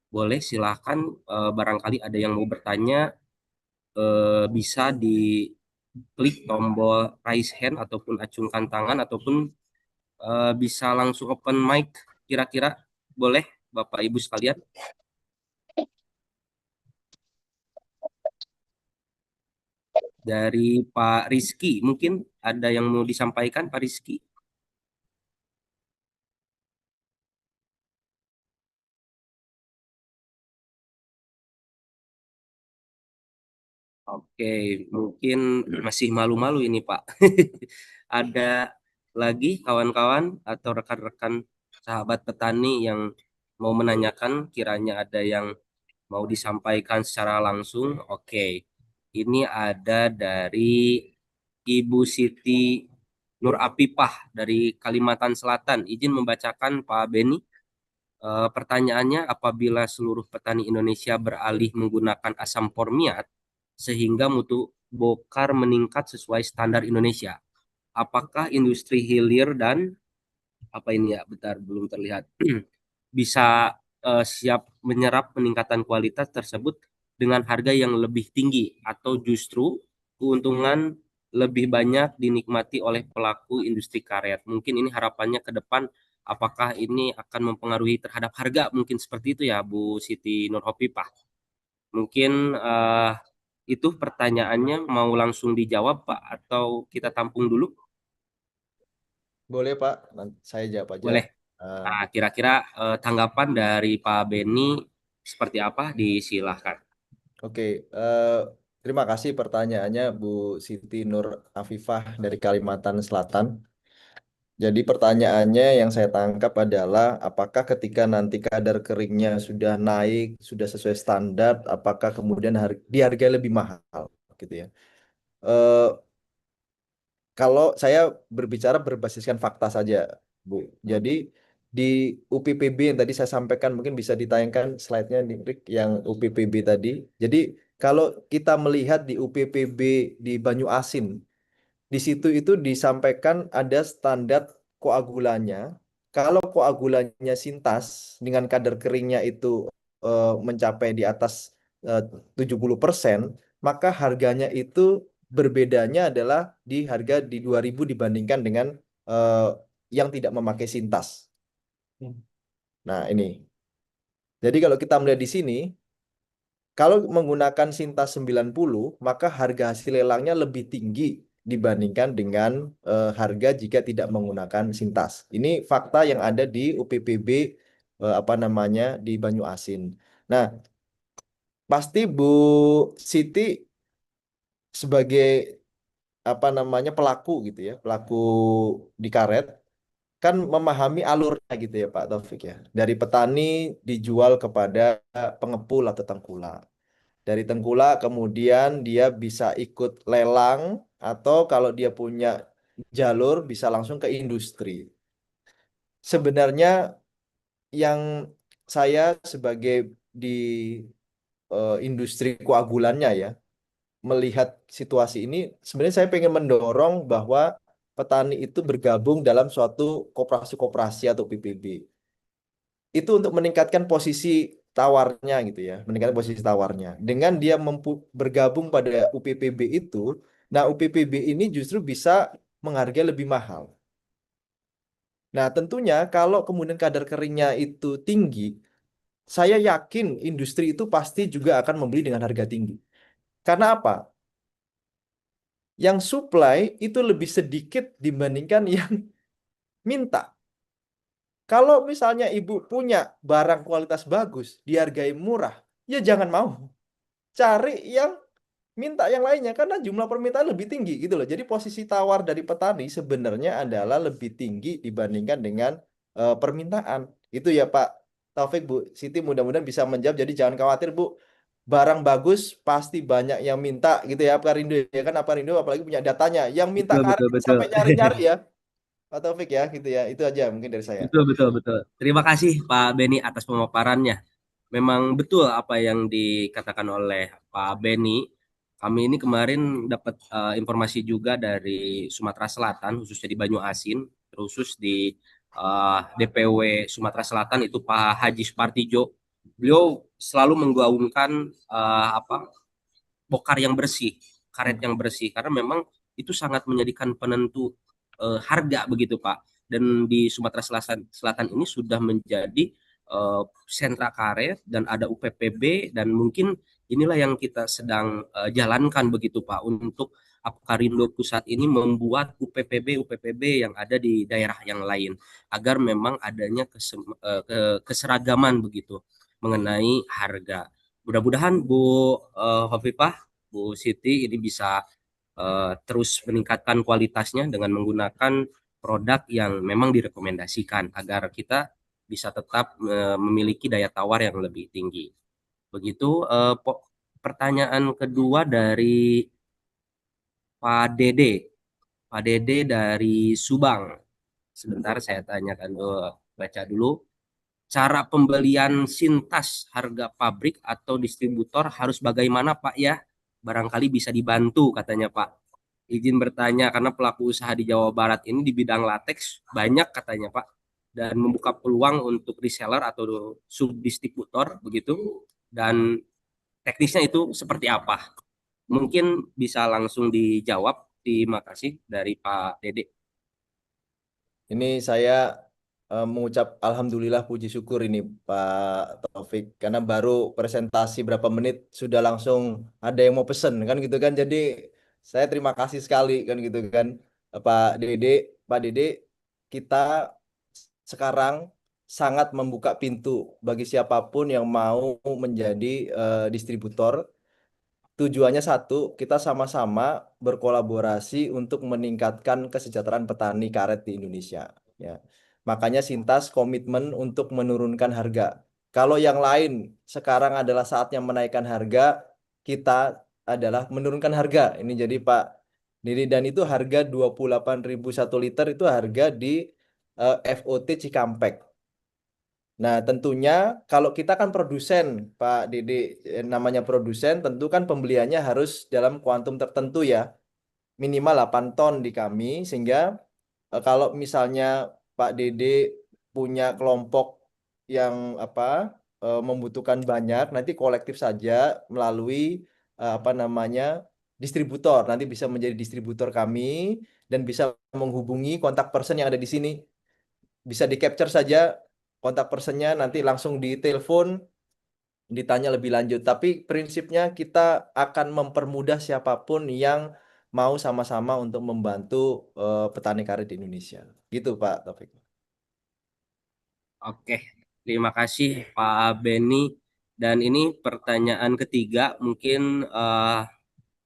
Boleh silahkan, barangkali ada yang mau bertanya, bisa di klik tombol raise hand ataupun acungkan tangan ataupun bisa langsung open mic, kira-kira boleh Bapak Ibu sekalian. Dari Pak Rizky mungkin ada yang mau disampaikan Pak Rizky. Oke, mungkin masih malu-malu ini Pak. Ada lagi kawan-kawan atau rekan-rekan sahabat petani yang mau menanyakan, kiranya ada yang mau disampaikan secara langsung. Oke, ini ada dari Ibu Siti Nur Apipah dari Kalimantan Selatan. Izin membacakan Pak Beni. Pertanyaannya, apabila seluruh petani Indonesia beralih menggunakan asam formiat sehingga mutu bokar meningkat sesuai standar Indonesia, apakah industri hilir dan apa ini ya, bentar belum terlihat, bisa siap menyerap peningkatan kualitas tersebut dengan harga yang lebih tinggi atau justru keuntungan lebih banyak dinikmati oleh pelaku industri karet? Mungkin ini harapannya ke depan, apakah ini akan mempengaruhi terhadap harga? Mungkin seperti itu ya Bu Siti Nurhopipah. Mungkin itu pertanyaannya, mau langsung dijawab Pak atau kita tampung dulu? Boleh, Pak. Nanti saya jawab aja. Boleh. Nah, kira-kira tanggapan dari Pak Beni seperti apa? Disilahkan. Oke, terima kasih pertanyaannya Bu Siti Nur Afifah dari Kalimantan Selatan. Jadi pertanyaannya yang saya tangkap adalah apakah ketika nanti kadar keringnya sudah naik, sudah sesuai standar, apakah kemudian dihargai lebih mahal, gitu ya. Eh, Kalau saya berbicara berbasiskan fakta saja, Bu. Jadi di UPPB yang tadi saya sampaikan, mungkin bisa ditayangkan slide-nya nih, Rick, yang UPPB tadi. Jadi kalau kita melihat di UPPB di Banyu Asin, di situ itu disampaikan ada standar koagulannya. Kalau koagulannya Sintas dengan kadar keringnya itu mencapai di atas 70%, maka harganya itu berbedanya adalah di harga di 2000 dibandingkan dengan eh, yang tidak memakai Sintas. Nah, ini. Jadi kalau kita melihat di sini, kalau menggunakan Sintas 90, maka harga hasil lelangnya lebih tinggi dibandingkan dengan harga jika tidak menggunakan Sintas. Ini fakta yang ada di UPPB apa namanya di Banyu Asin. Nah, pasti Bu Siti sebagai apa namanya pelaku gitu ya, pelaku di karet kan memahami alurnya gitu ya Pak Taufik ya. Dari petani dijual kepada pengepul atau tengkulak. Dari tengkulak kemudian dia bisa ikut lelang atau kalau dia punya jalur bisa langsung ke industri. Sebenarnya yang saya sebagai di industri koagulannya ya, melihat situasi ini, sebenarnya saya pengen mendorong bahwa petani itu bergabung dalam suatu koperasi-koperasi atau PPB. Itu untuk meningkatkan posisi tawarnya gitu ya, meningkatkan posisi tawarnya. Dengan dia bergabung pada UPPB itu, nah UPPB ini justru bisa menghargai lebih mahal. Nah, tentunya kalau kemudian kadar keringnya itu tinggi, saya yakin industri itu pasti juga akan membeli dengan harga tinggi. Karena apa? Yang supply itu lebih sedikit dibandingkan yang minta. Kalau misalnya ibu punya barang kualitas bagus, dihargai murah, ya jangan mau. Cari yang minta yang lainnya karena jumlah permintaan lebih tinggi gitu loh. Jadi posisi tawar dari petani sebenarnya adalah lebih tinggi dibandingkan dengan permintaan. Itu ya Pak Taufik, Bu Siti, mudah-mudahan bisa menjawab. Jadi jangan khawatir Bu, barang bagus pasti banyak yang minta gitu ya Apkarindo ya kan, Apkarindo apalagi punya datanya. Yang minta Betul, karet betul, betul. sampai nyari-nyari ya Pak Taufik ya gitu ya. Itu aja mungkin dari saya. Betul, betul, betul. Terima kasih Pak Beni atas pemaparannya. Memang betul apa yang dikatakan oleh Pak Beni. Kami ini kemarin dapat informasi juga dari Sumatera Selatan, khususnya di Banyuasin, khusus di DPW Sumatera Selatan itu Pak Haji Supartijo. Beliau selalu menggaungkan bokar yang bersih, karet yang bersih, karena memang itu sangat menjadikan penentu harga begitu Pak. Dan di Sumatera Selatan ini sudah menjadi sentra karet dan ada UPPB, dan mungkin inilah yang kita sedang jalankan begitu Pak, untuk Apkarindo Pusat ini membuat UPPB yang ada di daerah yang lain agar memang adanya keseragaman begitu mengenai harga. Mudah-mudahan Bu Hovifah, Bu Siti ini bisa terus meningkatkan kualitasnya dengan menggunakan produk yang memang direkomendasikan agar kita bisa tetap memiliki daya tawar yang lebih tinggi. Begitu pertanyaan kedua dari Pak Dede. Pak Dede dari Subang. Sebentar saya tanyakan dulu, baca dulu. Cara pembelian Sintas harga pabrik atau distributor harus bagaimana Pak ya? Barangkali bisa dibantu katanya Pak. Izin bertanya karena pelaku usaha di Jawa Barat ini di bidang latex banyak katanya Pak, dan membuka peluang untuk reseller atau subdistributor begitu, dan teknisnya itu seperti apa? Mungkin bisa langsung dijawab. Terima kasih dari Pak Dede. Ini saya mengucap alhamdulillah puji syukur ini Pak Taufik, karena baru presentasi berapa menit sudah langsung ada yang mau pesen kan gitu kan. Jadi saya terima kasih sekali kan gitu kan, Pak Dede. Pak Dede, kita sekarang sangat membuka pintu bagi siapapun yang mau menjadi distributor. Tujuannya satu, kita sama-sama berkolaborasi untuk meningkatkan kesejahteraan petani karet di Indonesia. Ya, makanya Sintas komitmen untuk menurunkan harga. Kalau yang lain sekarang adalah saatnya menaikkan harga, kita adalah menurunkan harga. Ini jadi Pak Diri, dan itu harga 28.000 satu liter itu harga di FOT Cikampek. Nah, tentunya kalau kita kan produsen, Pak Dede, namanya produsen, tentu kan pembeliannya harus dalam kuantum tertentu ya, minimal 8 ton di kami, sehingga kalau misalnya Pak Dede punya kelompok yang apa membutuhkan banyak, nanti kolektif saja melalui apa namanya distributor, nanti bisa menjadi distributor kami dan bisa menghubungi kontak person yang ada di sini, bisa di capture saja kontak personnya, nanti langsung ditelepon ditanya lebih lanjut. Tapi prinsipnya kita akan mempermudah siapapun yang mau sama-sama untuk membantu petani karet di Indonesia. Gitu Pak Taufik. Oke, terima kasih Pak Beni. Dan ini pertanyaan ketiga mungkin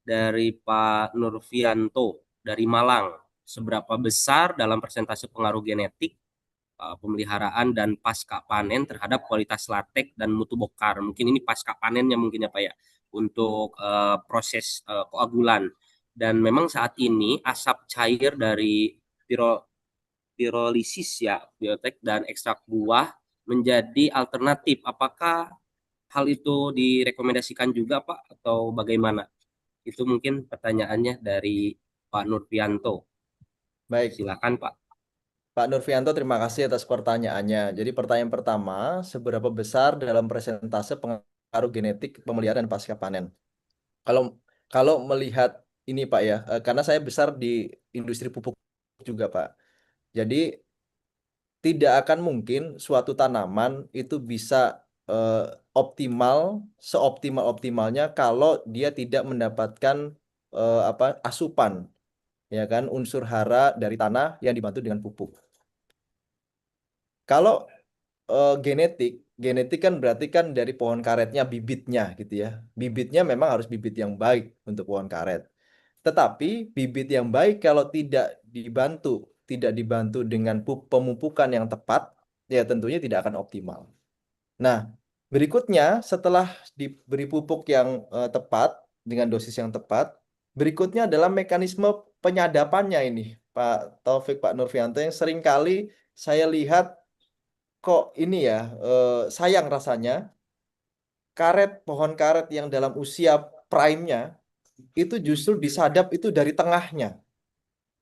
dari Pak Nurfianto dari Malang. Seberapa besar dalam persentase pengaruh genetik, pemeliharaan dan pasca panen terhadap kualitas latek dan mutu bokar? Mungkin ini pasca panennya mungkin ya Pak ya, untuk proses koagulan. Dan memang saat ini asap cair dari pirolisis ya, biotek dan ekstrak buah menjadi alternatif. Apakah hal itu direkomendasikan juga Pak atau bagaimana? Itu mungkin pertanyaannya dari Pak Nurfianto. Baik, Silakan Pak. Pak Nurfianto, terima kasih atas pertanyaannya. Jadi pertanyaan pertama, seberapa besar dalam persentase pengaruh genetik pemeliharaan pasca panen? Kalau kalau melihat ini Pak ya, karena saya besar di industri pupuk juga Pak. Jadi tidak akan mungkin suatu tanaman itu bisa eh, optimal, seoptimal-optimalnya kalau dia tidak mendapatkan asupan, ya kan, unsur hara dari tanah yang dibantu dengan pupuk. Kalau genetik, genetik kan berarti kan dari pohon karetnya bibitnya gitu ya. Bibitnya memang harus bibit yang baik untuk pohon karet. Tetapi bibit yang baik kalau tidak dibantu dengan pemupukan yang tepat, ya tentunya tidak akan optimal. Nah, berikutnya setelah diberi pupuk yang tepat dengan dosis yang tepat, berikutnya adalah mekanisme penyadapannya ini, Pak Taufik, Pak Nurfianto, yang seringkali saya lihat kok ini ya, sayang rasanya pohon karet yang dalam usia prime-nya itu justru disadap itu dari tengahnya.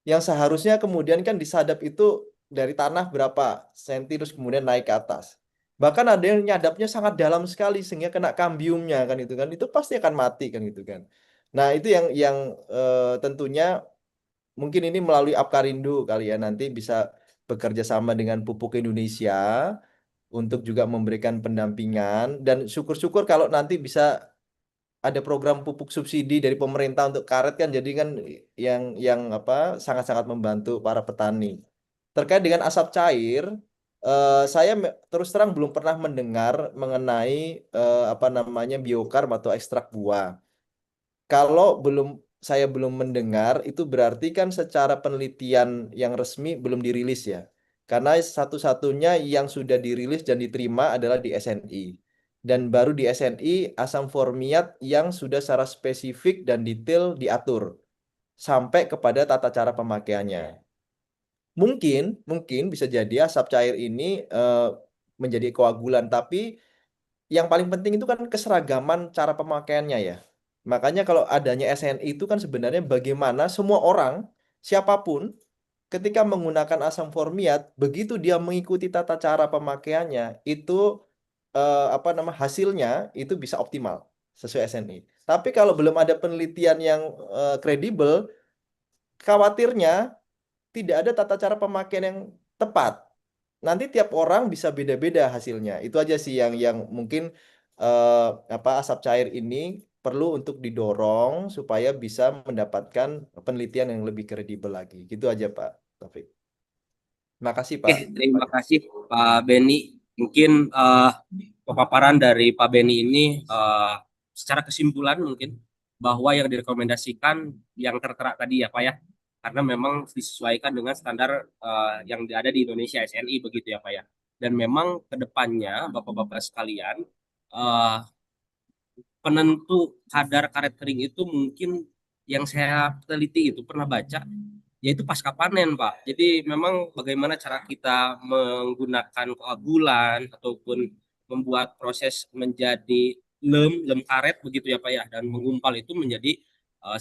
Yang seharusnya kemudian kan disadap itu dari tanah berapa senti terus kemudian naik ke atas. Bahkan ada yang nyadapnya sangat dalam sekali sehingga kena kambiumnya kan itu pasti akan mati kan gitu kan. Nah, itu yang tentunya mungkin ini melalui Apkarindo kali ya, nanti bisa bekerja sama dengan Pupuk Indonesia untuk juga memberikan pendampingan, dan syukur-syukur kalau nanti bisa ada program pupuk subsidi dari pemerintah untuk karet kan, jadi kan yang apa sangat-sangat membantu para petani. Terkait dengan asap cair, saya terus terang belum pernah mendengar mengenai apa namanya biokarb atau ekstrak buah. Kalau saya belum mendengar, itu berarti kan secara penelitian yang resmi belum dirilis ya. Karena satu-satunya yang sudah dirilis dan diterima adalah di SNI. Dan baru di SNI asam formiat yang sudah secara spesifik dan detail diatur sampai kepada tata cara pemakaiannya. Mungkin bisa jadi asap cair ini menjadi koagulan, tapi yang paling penting itu kan keseragaman cara pemakaiannya ya. Makanya kalau adanya SNI itu kan sebenarnya bagaimana semua orang, siapapun, ketika menggunakan asam formiat, begitu dia mengikuti tata cara pemakaiannya, itu hasilnya itu bisa optimal sesuai SNI. Tapi kalau belum ada penelitian yang kredibel, khawatirnya tidak ada tata cara pemakaian yang tepat. Nanti tiap orang bisa beda-beda hasilnya. Itu aja sih yang mungkin eh, asap cair ini perlu untuk didorong supaya bisa mendapatkan penelitian yang lebih kredibel lagi. Gitu aja Pak Taufik. Makasih Oke, Pak. terima kasih Pak Beni. Mungkin pemaparan dari Pak Beni ini secara kesimpulan mungkin bahwa yang direkomendasikan yang tertera tadi ya Pak ya, karena memang disesuaikan dengan standar yang ada di Indonesia SNI begitu ya Pak ya. Dan memang ke depannya Bapak-bapak sekalian, eh, penentu kadar karet kering itu mungkin yang saya teliti itu pernah baca yaitu pasca panen Pak. Jadi memang bagaimana cara kita menggunakan koagulan ataupun membuat proses menjadi lem karet begitu ya Pak ya, dan menggumpal itu menjadi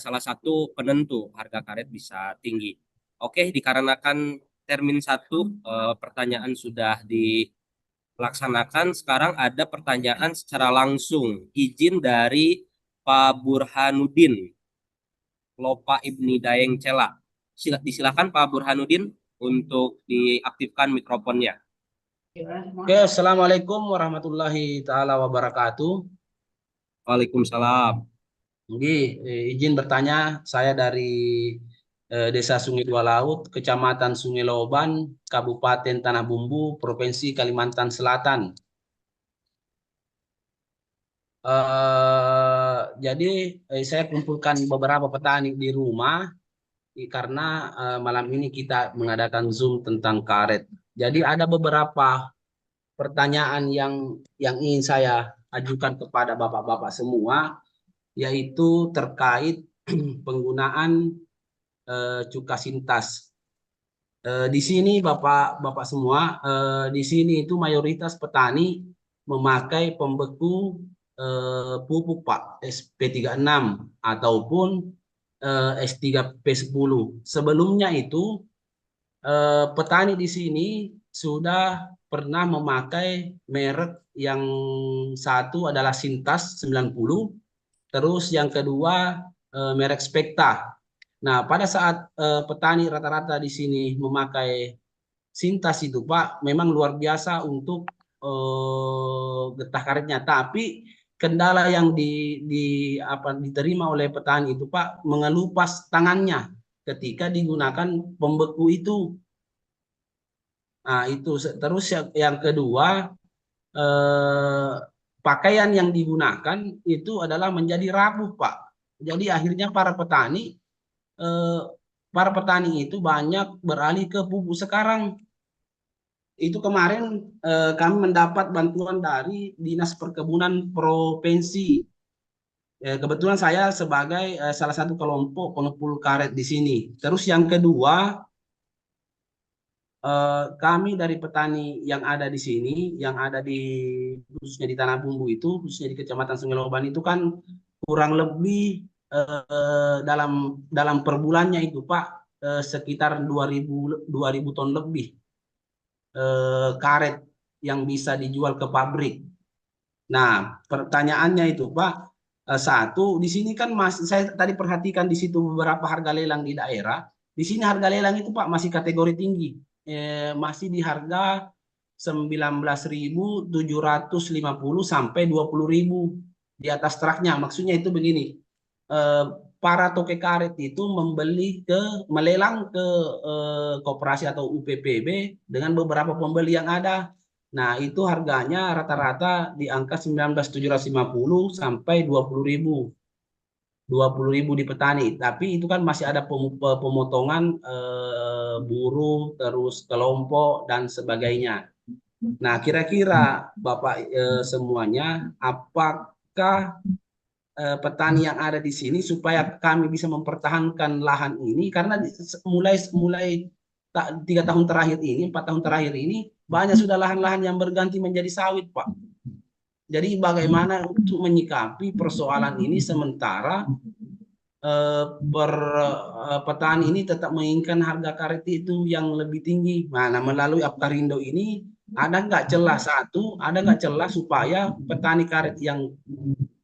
salah satu penentu harga karet bisa tinggi. Oke, dikarenakan termin satu pertanyaan sudah dilaksanakan, sekarang ada pertanyaan secara langsung. Izin dari Pak Burhanuddin Lopa Ibni Daeng Cela. Disilakan Pak Burhanuddin untuk diaktifkan mikrofonnya. Oke, Assalamualaikum warahmatullahi taala wabarakatuh. Waalaikumsalam. Jadi, izin bertanya, saya dari Desa Sungai Dua Laut, Kecamatan Sungai Loban, Kabupaten Tanah Bumbu, Provinsi Kalimantan Selatan. Jadi, saya kumpulkan beberapa petani di rumah karena malam ini kita mengadakan Zoom tentang karet. Jadi ada beberapa pertanyaan yang ingin saya ajukan kepada bapak-bapak semua, yaitu terkait penggunaan cuka sintas. Di sini Bapak semua, di sini itu mayoritas petani memakai pembeku pupuk Pak SP36 ataupun S3P10. Sebelumnya itu petani di sini sudah pernah memakai merek yang satu adalah Sintas 90, terus yang kedua merek Spekta. Nah, pada saat petani rata-rata di sini memakai Sintas itu Pak, memang luar biasa untuk getah karetnya. Tapi kendala yang diterima oleh petani itu Pak, mengelupas tangannya ketika digunakan pembeku itu. Nah, itu terus yang kedua, eh, pakaian yang digunakan itu adalah menjadi rapuh Pak. Jadi akhirnya eh, para petani itu banyak beralih ke pupuk sekarang. Itu kemarin kami mendapat bantuan dari Dinas Perkebunan Provinsi. Kebetulan saya sebagai salah satu kelompok pengepul karet di sini. Terus yang kedua, kami dari petani yang ada di sini, yang ada di khususnya di Tanah Bumbu itu, khususnya di Kecamatan Sungai Loban itu kan kurang lebih dalam per bulannya itu Pak sekitar 2000 ton lebih karet yang bisa dijual ke pabrik. Nah, pertanyaannya itu Pak, satu di sini kan masih saya tadi perhatikan di situ beberapa harga lelang di daerah. Di sini harga lelang itu Pak masih kategori tinggi, masih di harga 19.750 sampai 20.000 di atas truknya. Maksudnya itu begini, para toke karet itu melelang ke koperasi atau UPPB dengan beberapa pembeli yang ada. Nah, itu harganya rata-rata di angka 19.750 sampai 20.000. 20.000 di petani, tapi itu kan masih ada pemotongan buruh, terus kelompok dan sebagainya. Nah, kira-kira Bapak semuanya, apakah petani yang ada di sini supaya kami bisa mempertahankan lahan ini karena mulai 3 tahun terakhir ini, 4 tahun terakhir ini banyak sudah lahan-lahan yang berganti menjadi sawit, Pak. Jadi bagaimana untuk menyikapi persoalan ini sementara petani ini tetap menginginkan harga karet itu yang lebih tinggi. Nah, melalui Apkarindo ini ada nggak celah supaya petani karet yang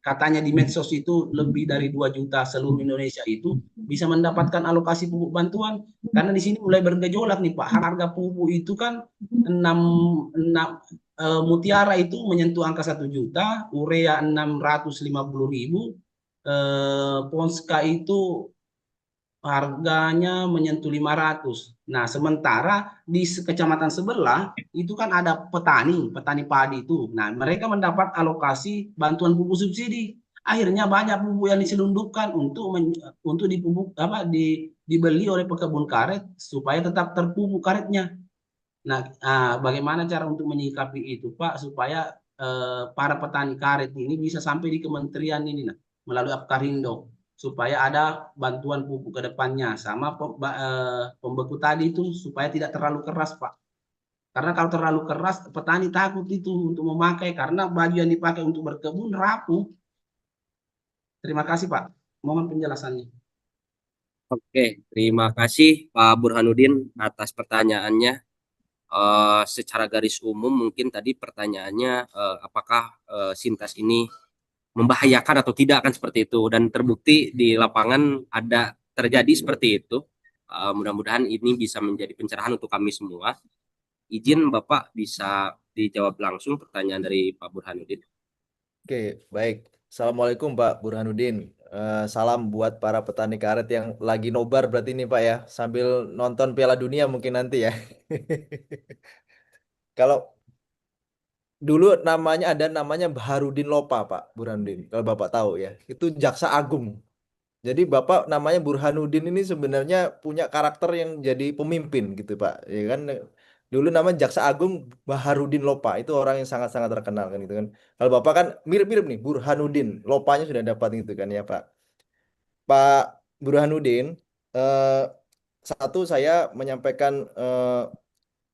katanya di medsos itu lebih dari 2 juta seluruh Indonesia itu bisa mendapatkan alokasi pupuk bantuan, karena di sini mulai bergejolak nih Pak, harga pupuk itu kan 6 Mutiara itu menyentuh angka 1 juta, urea 650.000, Ponska itu harganya menyentuh 500. Nah, sementara di kecamatan sebelah itu kan ada petani padi itu. Nah, mereka mendapat alokasi bantuan pupuk subsidi. Akhirnya banyak pupuk yang diselundupkan untuk dibeli oleh pekebun karet supaya tetap terpupuk karetnya. Nah, bagaimana cara untuk menyikapi itu, Pak, supaya para petani karet ini bisa sampai di kementerian ini, nah, melalui Apkarindo, supaya ada bantuan pupuk ke depannya, sama pembeku tadi itu supaya tidak terlalu keras, Pak. Karena kalau terlalu keras, petani takut itu untuk memakai, karena baju yang dipakai untuk berkebun rapuh. Terima kasih, Pak. Mohon penjelasannya. Oke, terima kasih Pak Burhanuddin atas pertanyaannya. Secara garis umum mungkin tadi pertanyaannya apakah Sintas ini membahayakan atau tidak, kan seperti itu, dan terbukti di lapangan ada terjadi seperti itu. Mudah-mudahan ini bisa menjadi pencerahan untuk kami semua. Izin Bapak bisa dijawab langsung pertanyaan dari Pak Burhanuddin. Oke, baik. Assalamualaikum Pak Burhanuddin. Salam buat para petani karet yang lagi nobar berarti ini Pak ya, sambil nonton Piala Dunia mungkin nanti ya. Kalau dulu ada namanya Baharudin Lopa Pak Burhanuddin, kalau Bapak tahu ya, itu jaksa agung. Jadi Bapak namanya Burhanuddin ini sebenarnya punya karakter yang jadi pemimpin gitu Pak. Ya kan dulu nama Jaksa Agung Baharudin Lopa itu orang yang sangat-sangat terkenal kan gitu kan. Kalau Bapak kan mirip-mirip nih Burhanuddin, Lopanya sudah dapat gitu kan ya Pak. Pak Burhanuddin, eh, satu saya menyampaikan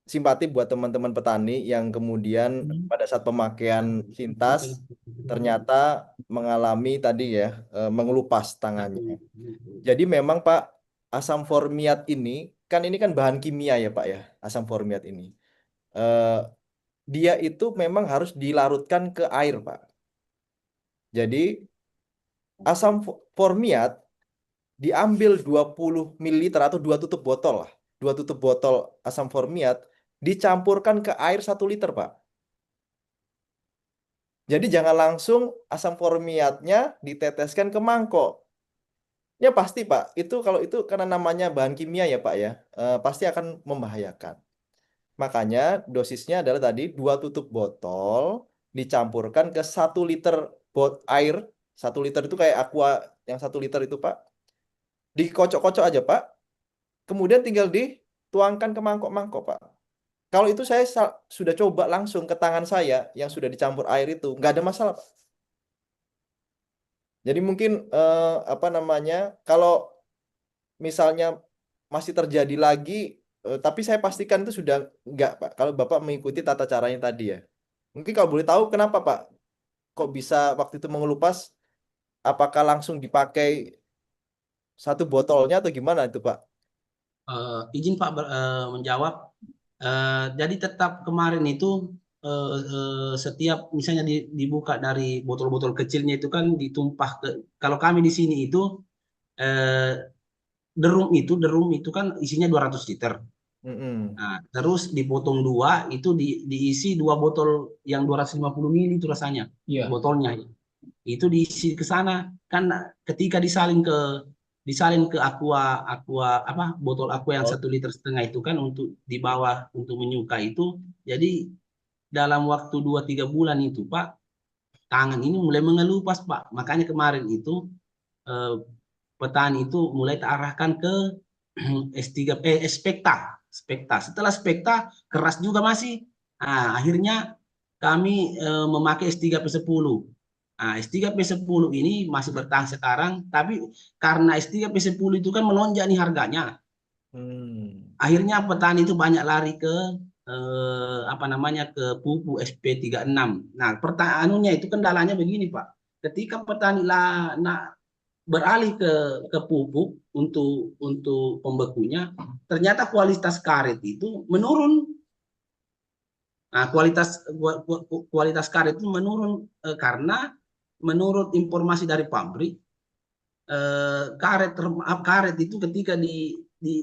simpati buat teman-teman petani yang kemudian pada saat pemakaian Sintas ternyata mengalami tadi ya mengelupas tangannya. Jadi memang Pak, asam formiat ini kan bahan kimia ya Pak ya, asam formiat ini. Eh, Dia itu memang harus dilarutkan ke air Pak. Jadi asam formiat diambil 20 ml atau 2 tutup botol lah. 2 tutup botol asam formiat dicampurkan ke air 1 liter Pak. Jadi jangan langsung asam formiatnya diteteskan ke mangkok. Ya pasti Pak, itu kalau itu karena namanya bahan kimia ya Pak ya, pasti akan membahayakan. Makanya dosisnya adalah tadi 2 tutup botol dicampurkan ke 1 liter air. 1 liter itu kayak aqua yang 1 liter itu Pak. Dikocok-kocok aja Pak. Kemudian tinggal dituangkan ke mangkok-mangkok Pak. Kalau itu saya sudah coba langsung ke tangan saya yang sudah dicampur air itu, nggak ada masalah Pak. Jadi mungkin apa namanya, kalau misalnya masih terjadi lagi, tapi saya pastikan itu sudah enggak Pak. Kalau Bapak mengikuti tata caranya tadi ya. Mungkin kalau boleh tahu kenapa Pak? Kok bisa waktu itu mengelupas? Apakah langsung dipakai 1 botolnya atau gimana itu Pak? Izin Pak menjawab. Jadi tetap kemarin itu setiap misalnya dibuka dari botol-botol kecilnya itu kan ditumpah ke, kalau kami di sini itu eh, derum itu kan isinya 200 liter. Mm-mm. Nah, terus dipotong dua itu diisi 2 botol yang 250 mili itu rasanya. Iya. Botolnya itu diisi ke sana kan ketika disalin ke aqua apa botol aqua yang Oh. 1,5 liter itu kan untuk di bawah untuk menyuka itu. Jadi dalam waktu 2-3 bulan itu Pak, tangan ini mulai mengelupas Pak. Makanya kemarin itu eh, petani itu mulai terarahkan ke S3 Spekta. Setelah Spekta keras juga masih. Nah, akhirnya kami memakai S3P10. Nah, S3P10 ini masih bertahan sekarang, tapi karena S3P10 itu kan melonjak nih harganya. Akhirnya petani itu banyak lari ke apa namanya ke pupuk SP36. Nah, pertanyaannya itu kendalanya begini, Pak. Ketika petani beralih ke pupuk untuk pembekunya, ternyata kualitas karet itu menurun. Nah, kualitas karet itu menurun karena menurut informasi dari pabrik karet itu ketika di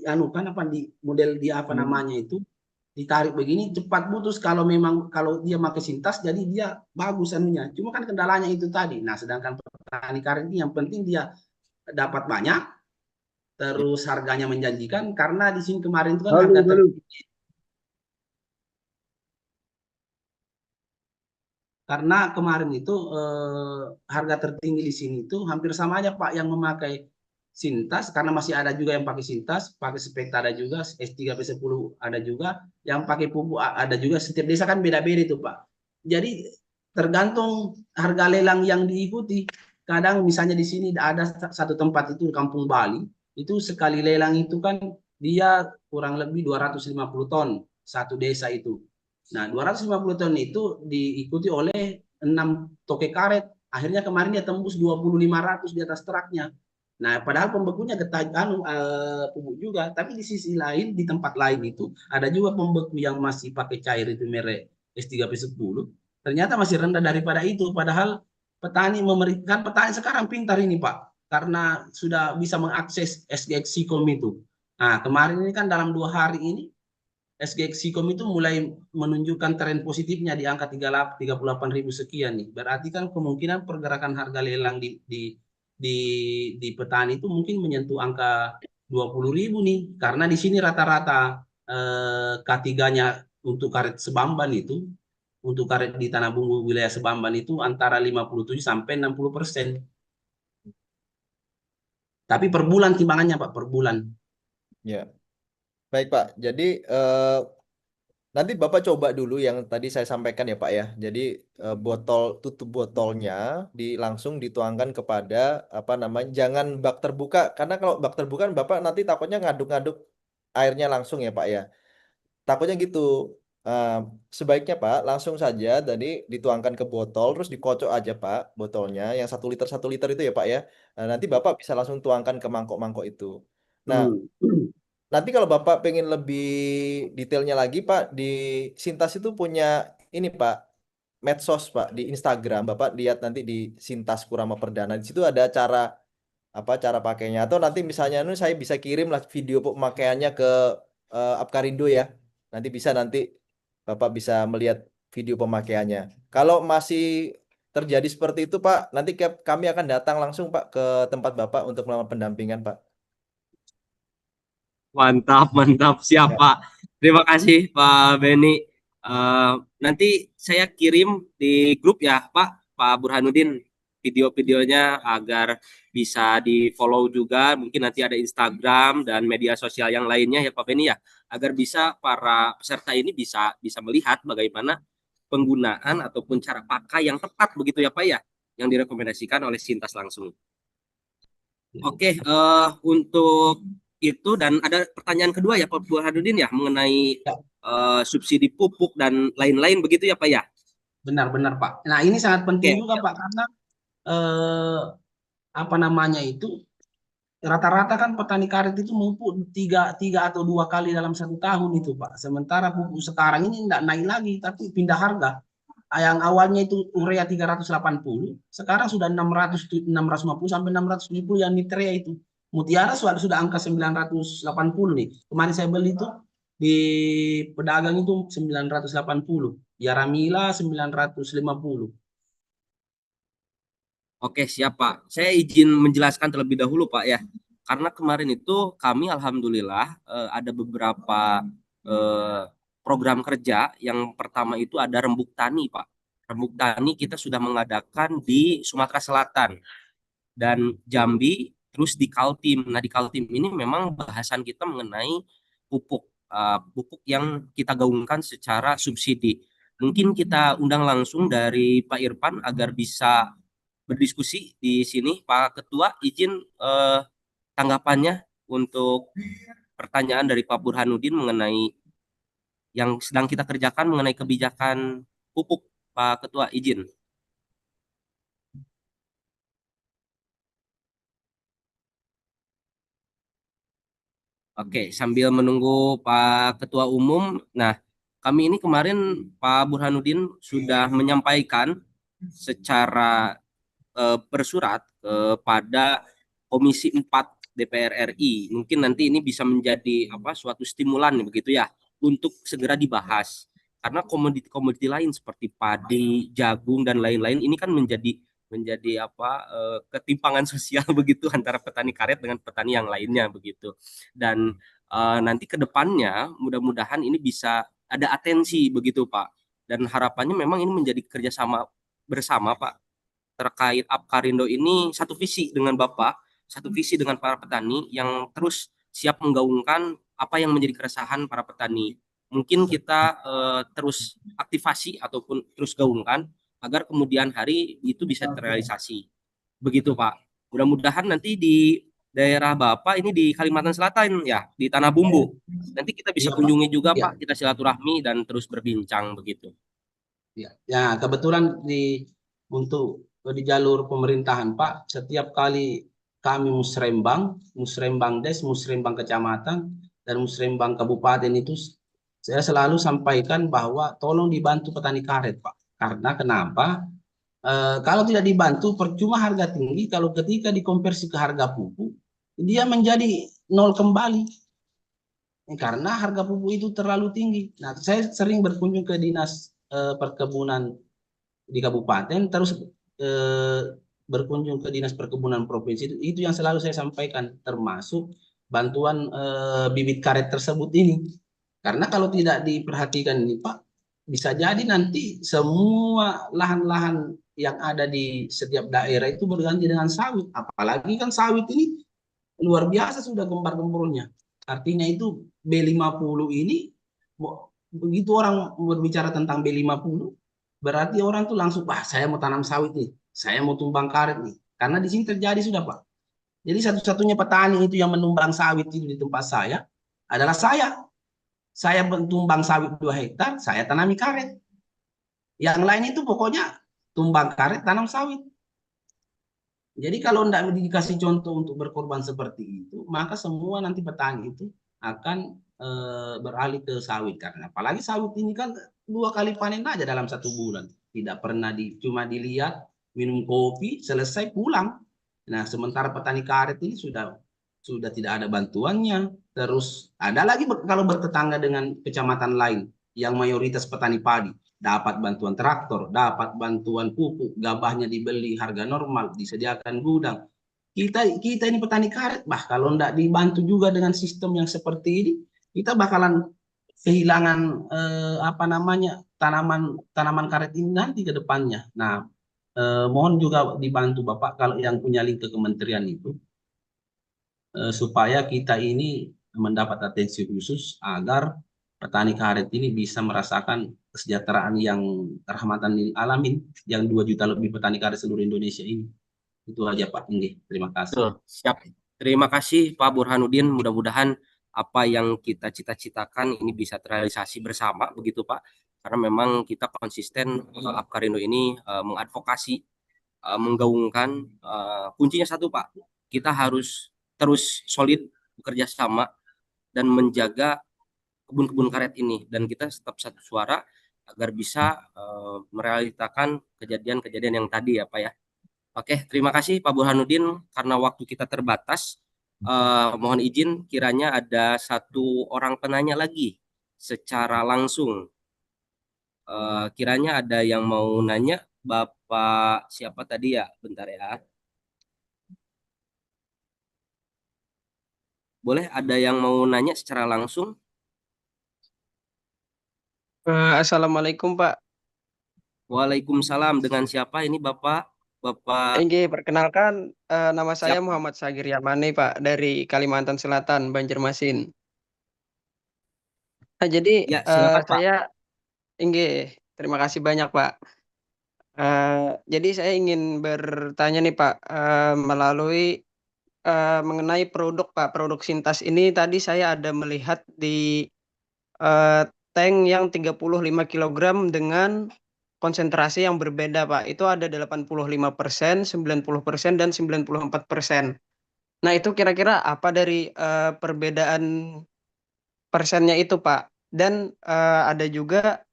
anukan apa di model di apa namanya itu ditarik begini cepat putus kalau memang kalau dia pakai Sintas jadi dia bagus anunya. Cuma kan kendalanya itu tadi. Nah, sedangkan petani karet ini yang penting dia dapat banyak terus harganya menjanjikan karena di sini kemarin itu kan harga tertinggi. Karena kemarin itu harga tertinggi di sini itu hampir sama aja Pak yang memakai Sintas karena masih ada juga yang pakai Sintas, pakai Spekta ada juga, S3P10 ada juga, yang pakai pupuk ada juga. Setiap desa kan beda-beda itu Pak. Jadi tergantung harga lelang yang diikuti. Kadang misalnya di sini ada satu tempat itu di Kampung Bali, itu sekali lelang itu kan dia kurang lebih 250 ton satu desa itu. Nah, 250 ton itu diikuti oleh 6 toke karet. Akhirnya kemarin dia tembus 2.500 di atas truknya. Nah, padahal pembekunya pupuk juga, tapi di sisi lain di tempat lain itu ada juga pembeku yang masih pakai cair itu merek S3P10. Ternyata masih rendah daripada itu, padahal petani sekarang pintar ini Pak, karena sudah bisa mengakses SGX Sikom itu. Nah, kemarin ini kan dalam 2 hari ini SGX Sikom itu mulai menunjukkan tren positifnya di angka 38.000 sekian nih. Berarti kan kemungkinan pergerakan harga lelang di petani itu mungkin menyentuh angka 20.000 nih. Karena di sini rata-rata K3-nya untuk karet Sebamban itu, untuk karet di Tanah Bumbu wilayah Sebamban itu antara 57 sampai 60%. Tapi per bulan timbangannya Pak, per bulan. Ya, baik Pak. Jadi nanti Bapak coba dulu yang tadi saya sampaikan ya Pak ya. Jadi tutup botolnya langsung dituangkan kepada apa namanya, jangan bak terbuka karena kalau bak terbuka Bapak nanti takutnya ngaduk-ngaduk airnya langsung ya Pak ya. Takutnya gitu. Eh, Sebaiknya Pak langsung saja tadi dituangkan ke botol terus dikocok aja Pak botolnya yang 1 liter itu ya Pak ya. Nah, nanti Bapak bisa langsung tuangkan ke mangkok-mangkok itu. Nah, Hmm. nanti kalau Bapak pengen lebih detailnya lagi Pak, di Sintas itu punya ini Pak, medsos Pak di Instagram. Bapak lihat nanti di Sintas Kurama Perdana. Di situ ada cara pakainya. Atau nanti misalnya saya bisa kirim lah video pemakaiannya ke Apkarindo ya. Nanti Bapak bisa melihat video pemakaiannya. Kalau masih terjadi seperti itu Pak, nanti kami akan datang langsung Pak ke tempat Bapak untuk melakukan pendampingan Pak. Mantap, mantap. Siap, Ya. Pak. Terima kasih, Pak Beni. Eh, Nanti saya kirim di grup ya, Pak Burhanuddin, video-videonya agar bisa di-follow juga. Mungkin nanti ada Instagram dan media sosial yang lainnya ya, Pak Beni ya, agar bisa para peserta ini bisa bisa melihat bagaimana penggunaan ataupun cara pakai yang tepat begitu ya, Pak ya, yang direkomendasikan oleh Sintas langsung. Oke, untuk itu dan ada pertanyaan kedua ya Pak Burhanuddin ya mengenai Ya, subsidi pupuk dan lain-lain begitu ya Pak ya. benar-benar Pak. Nah, ini sangat penting Oke, juga Pak karena eh, apa namanya itu rata-rata kan petani karet itu pupuk tiga atau 2 kali dalam 1 tahun itu Pak. Sementara pupuk sekarang ini tidak naik lagi tapi pindah harga. Yang awalnya itu urea 380, sekarang sudah 650 sampai 670 yang nitrea itu. Mutiara sudah angka 980 nih. Kemarin saya beli itu di pedagang itu 980. Yaramila 950. oke siap Pak. Saya izin menjelaskan terlebih dahulu Pak ya. Karena kemarin itu kami alhamdulillah ada beberapa eh, program kerja. Yang pertama itu ada rembuk tani Pak. Rembuk tani kita sudah mengadakan di Sumatera Selatan dan Jambi, terus di Kaltim. Nah, di Kaltim ini memang bahasan kita mengenai pupuk yang kita gaungkan secara subsidi. Mungkin kita undang langsung dari Pak Irfan agar bisa berdiskusi di sini. Pak Ketua, izin tanggapannya untuk pertanyaan dari Pak Burhanuddin mengenai yang sedang kita kerjakan mengenai kebijakan pupuk. Pak Ketua, izin. Oke, sambil menunggu Pak Ketua Umum. Nah, kami ini kemarin Pak Burhanuddin sudah menyampaikan secara bersurat kepada Komisi 4 DPR RI. Mungkin nanti ini bisa menjadi suatu stimulan begitu ya untuk segera dibahas. Karena komoditi-komoditi lain seperti padi, jagung dan lain-lain ini kan menjadi menjadi ketimpangan sosial begitu antara petani karet dengan petani yang lainnya begitu. Dan nanti ke depannya mudah-mudahan ini bisa ada atensi begitu Pak. Dan harapannya memang ini menjadi kerjasama bersama Pak terkait Apkarindo ini satu visi dengan Bapak, satu visi dengan para petani yang terus siap menggaungkan apa yang menjadi keresahan para petani. Mungkin kita terus aktivasi ataupun terus gaungkan agar kemudian hari itu bisa terrealisasi. Begitu Pak. Mudah-mudahan nanti di daerah Bapak ini di Kalimantan Selatan ya, di Tanah Bumbu. Nanti kita bisa Iya Pak. kunjungi juga Ya, Pak, kita silaturahmi dan terus berbincang begitu. ya. Ya, kebetulan untuk di jalur pemerintahan Pak, setiap kali kami musrembang des, musrembang kecamatan dan musrembang kabupaten itu saya selalu sampaikan bahwa tolong dibantu petani karet Pak. Karena kenapa? Kalau tidak dibantu percuma harga tinggi, kalau ketika dikonversi ke harga pupuk dia menjadi nol kembali. Karena harga pupuk itu terlalu tinggi. Nah, saya sering berkunjung ke dinas perkebunan di kabupaten, terus berkunjung ke dinas perkebunan provinsi. Itu yang selalu saya sampaikan, termasuk bantuan bibit karet tersebut ini. Karena kalau tidak diperhatikan ini Pak, bisa jadi nanti semua lahan-lahan yang ada di setiap daerah itu berganti dengan sawit. Apalagi kan sawit ini luar biasa sudah gembar-gemburnya. Artinya itu B50 ini, begitu orang berbicara tentang B50, berarti orang tuh langsung, wah saya mau tanam sawit nih, saya mau tumbang karet nih. Karena di sini terjadi sudah Pak. Jadi satu-satunya petani itu yang menumbang sawit itu di tempat saya, adalah saya. Saya tumbang sawit 2 hektar, saya tanami karet. Yang lain itu pokoknya tumbang karet, tanam sawit. Jadi kalau tidak dikasih contoh untuk berkorban seperti itu, maka semua nanti petani itu akan beralih ke sawit. Karena apalagi sawit ini kan 2 kali panen aja dalam 1 bulan. Tidak pernah cuma dilihat, minum kopi, selesai pulang. Nah, sementara petani karet ini sudah tidak ada bantuannya. Terus ada lagi kalau bertetangga dengan kecamatan lain yang mayoritas petani padi, dapat bantuan traktor, dapat bantuan pupuk, gabahnya dibeli harga normal, disediakan gudang. Kita ini petani karet, kalau tidak dibantu juga dengan sistem yang seperti ini, kita bakalan kehilangan apa namanya tanaman tanaman karet ini nanti ke depannya. Nah, mohon juga dibantu Bapak kalau yang punya link ke kementerian itu, supaya kita ini mendapat atensi khusus agar petani karet ini bisa merasakan kesejahteraan yang rahmatan lil alamin, yang 2 juta lebih petani karet seluruh Indonesia ini. Itu aja Pak. Ini terima kasih. Siap. Terima kasih Pak Burhanuddin. Mudah-mudahan apa yang kita cita-citakan ini bisa terrealisasi bersama, begitu Pak. Karena memang kita konsisten Apkarindo ini mengadvokasi, menggaungkan, kuncinya satu Pak. Kita harus terus solid bekerja sama dan menjaga kebun-kebun karet ini, dan kita tetap satu suara agar bisa merealitakan kejadian-kejadian yang tadi ya Pak ya. Oke, terima kasih Pak Burhanuddin. Karena waktu kita terbatas, mohon izin kiranya ada 1 orang penanya lagi secara langsung. Kiranya ada yang mau nanya, Bapak siapa tadi ya? Bentar ya. Boleh ada yang mau nanya secara langsung? Assalamualaikum Pak. Waalaikumsalam. Dengan siapa ini Bapak? Bapak Perkenalkan, nama saya siapa? Muhammad Sagir Yamani Pak, dari Kalimantan Selatan, Banjarmasin. Nah, jadi Ya, silakan Pak. saya terima kasih banyak Pak. Jadi saya ingin bertanya nih Pak, melalui mengenai produk Pak, produk Sintas ini tadi saya ada melihat di tank yang 35 kg dengan konsentrasi yang berbeda Pak. Itu ada 85%, 90%, dan 94%. Nah, itu kira-kira apa dari perbedaan persennya itu Pak? Dan ada juga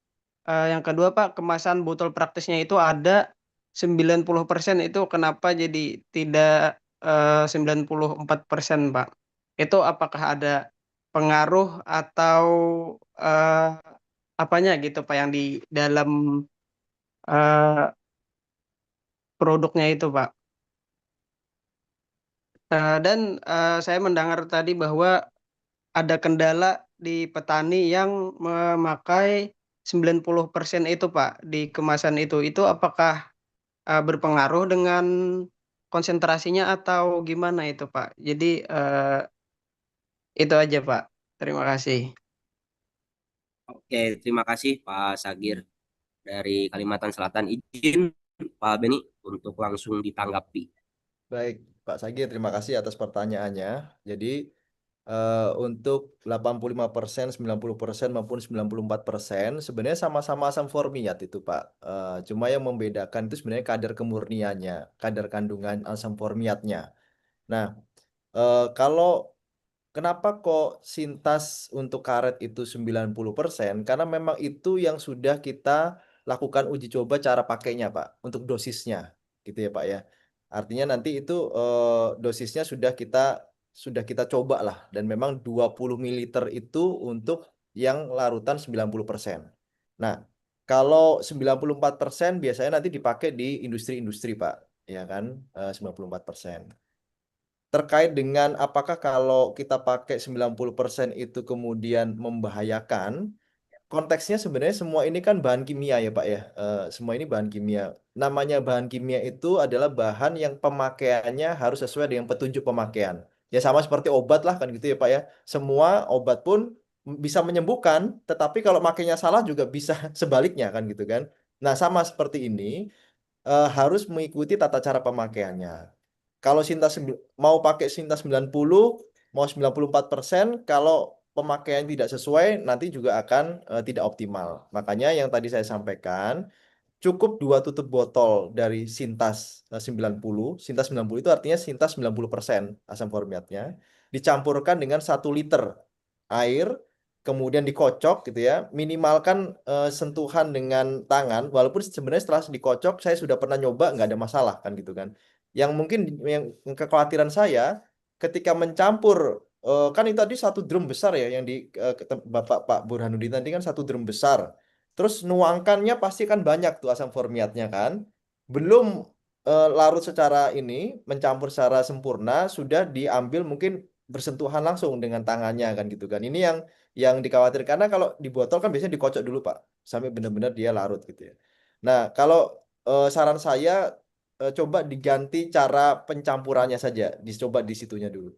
yang kedua Pak, kemasan botol praktisnya itu ada 90%, itu kenapa jadi tidak 94% Pak? Itu apakah ada pengaruh atau eh, apanya gitu Pak yang di dalam eh, produknya itu Pak? Dan saya mendengar tadi bahwa ada kendala di petani yang memakai 90% itu Pak di kemasan itu. Itu apakah berpengaruh dengan konsentrasinya atau gimana itu Pak? Jadi itu aja Pak. Terima kasih. Oke, terima kasih Pak Sagir dari Kalimantan Selatan. Izin Pak Beni untuk langsung ditanggapi. Baik, Pak Sagir, terima kasih atas pertanyaannya. Jadi untuk 85%, 90% maupun 94% sebenarnya sama-sama asam formiat itu Pak. Cuma yang membedakan itu sebenarnya kadar kemurniannya, kadar kandungan asam formiatnya. Nah, kalau kenapa kok Sintas untuk karet itu 90%? Karena memang itu yang sudah kita lakukan uji coba cara pakainya Pak, untuk dosisnya. Gitu ya Pak ya. Artinya nanti itu dosisnya sudah kita coba lah, dan memang 20 ml itu untuk yang larutan 90%. Nah, kalau 94% biasanya nanti dipakai di industri-industri Pak, ya kan? 94%. Terkait dengan apakah kalau kita pakai 90% itu kemudian membahayakan, konteksnya sebenarnya semua ini kan bahan kimia ya Pak ya. Semua ini bahan kimia. Namanya bahan kimia itu adalah bahan yang pemakaiannya harus sesuai dengan petunjuk pemakaian. Ya sama seperti obat lah kan gitu ya Pak ya. Semua obat pun bisa menyembuhkan, tetapi kalau makainya salah juga bisa sebaliknya kan gitu kan. Nah, sama seperti ini, harus mengikuti tata cara pemakaiannya. Kalau mau pakai Sinta 90, mau 94%, kalau pemakaian tidak sesuai nanti juga akan tidak optimal. Makanya yang tadi saya sampaikan, cukup 2 tutup botol dari Sintas 90. Sintas 90 itu artinya Sintas 90% asam formiatnya, dicampurkan dengan 1 liter air, kemudian dikocok gitu ya. Minimalkan sentuhan dengan tangan, walaupun sebenarnya setelah dikocok saya sudah pernah nyoba nggak ada masalah kan gitu kan. Yang mungkin yang kekhawatiran saya ketika mencampur kan itu tadi 1 drum besar ya yang di Bapak Pak Burhanuddin tadi kan 1 drum besar. Terus nuangkannya pasti kan banyak tuh asam formiatnya kan. Belum larut secara ini, mencampur secara sempurna, sudah diambil mungkin bersentuhan langsung dengan tangannya kan gitu kan. Ini yang dikhawatirkan karena kalau di botol kan biasanya dikocok dulu Pak, sampai benar-benar dia larut gitu ya. Nah, kalau saran saya coba diganti cara pencampurannya saja, dicoba di situnya dulu.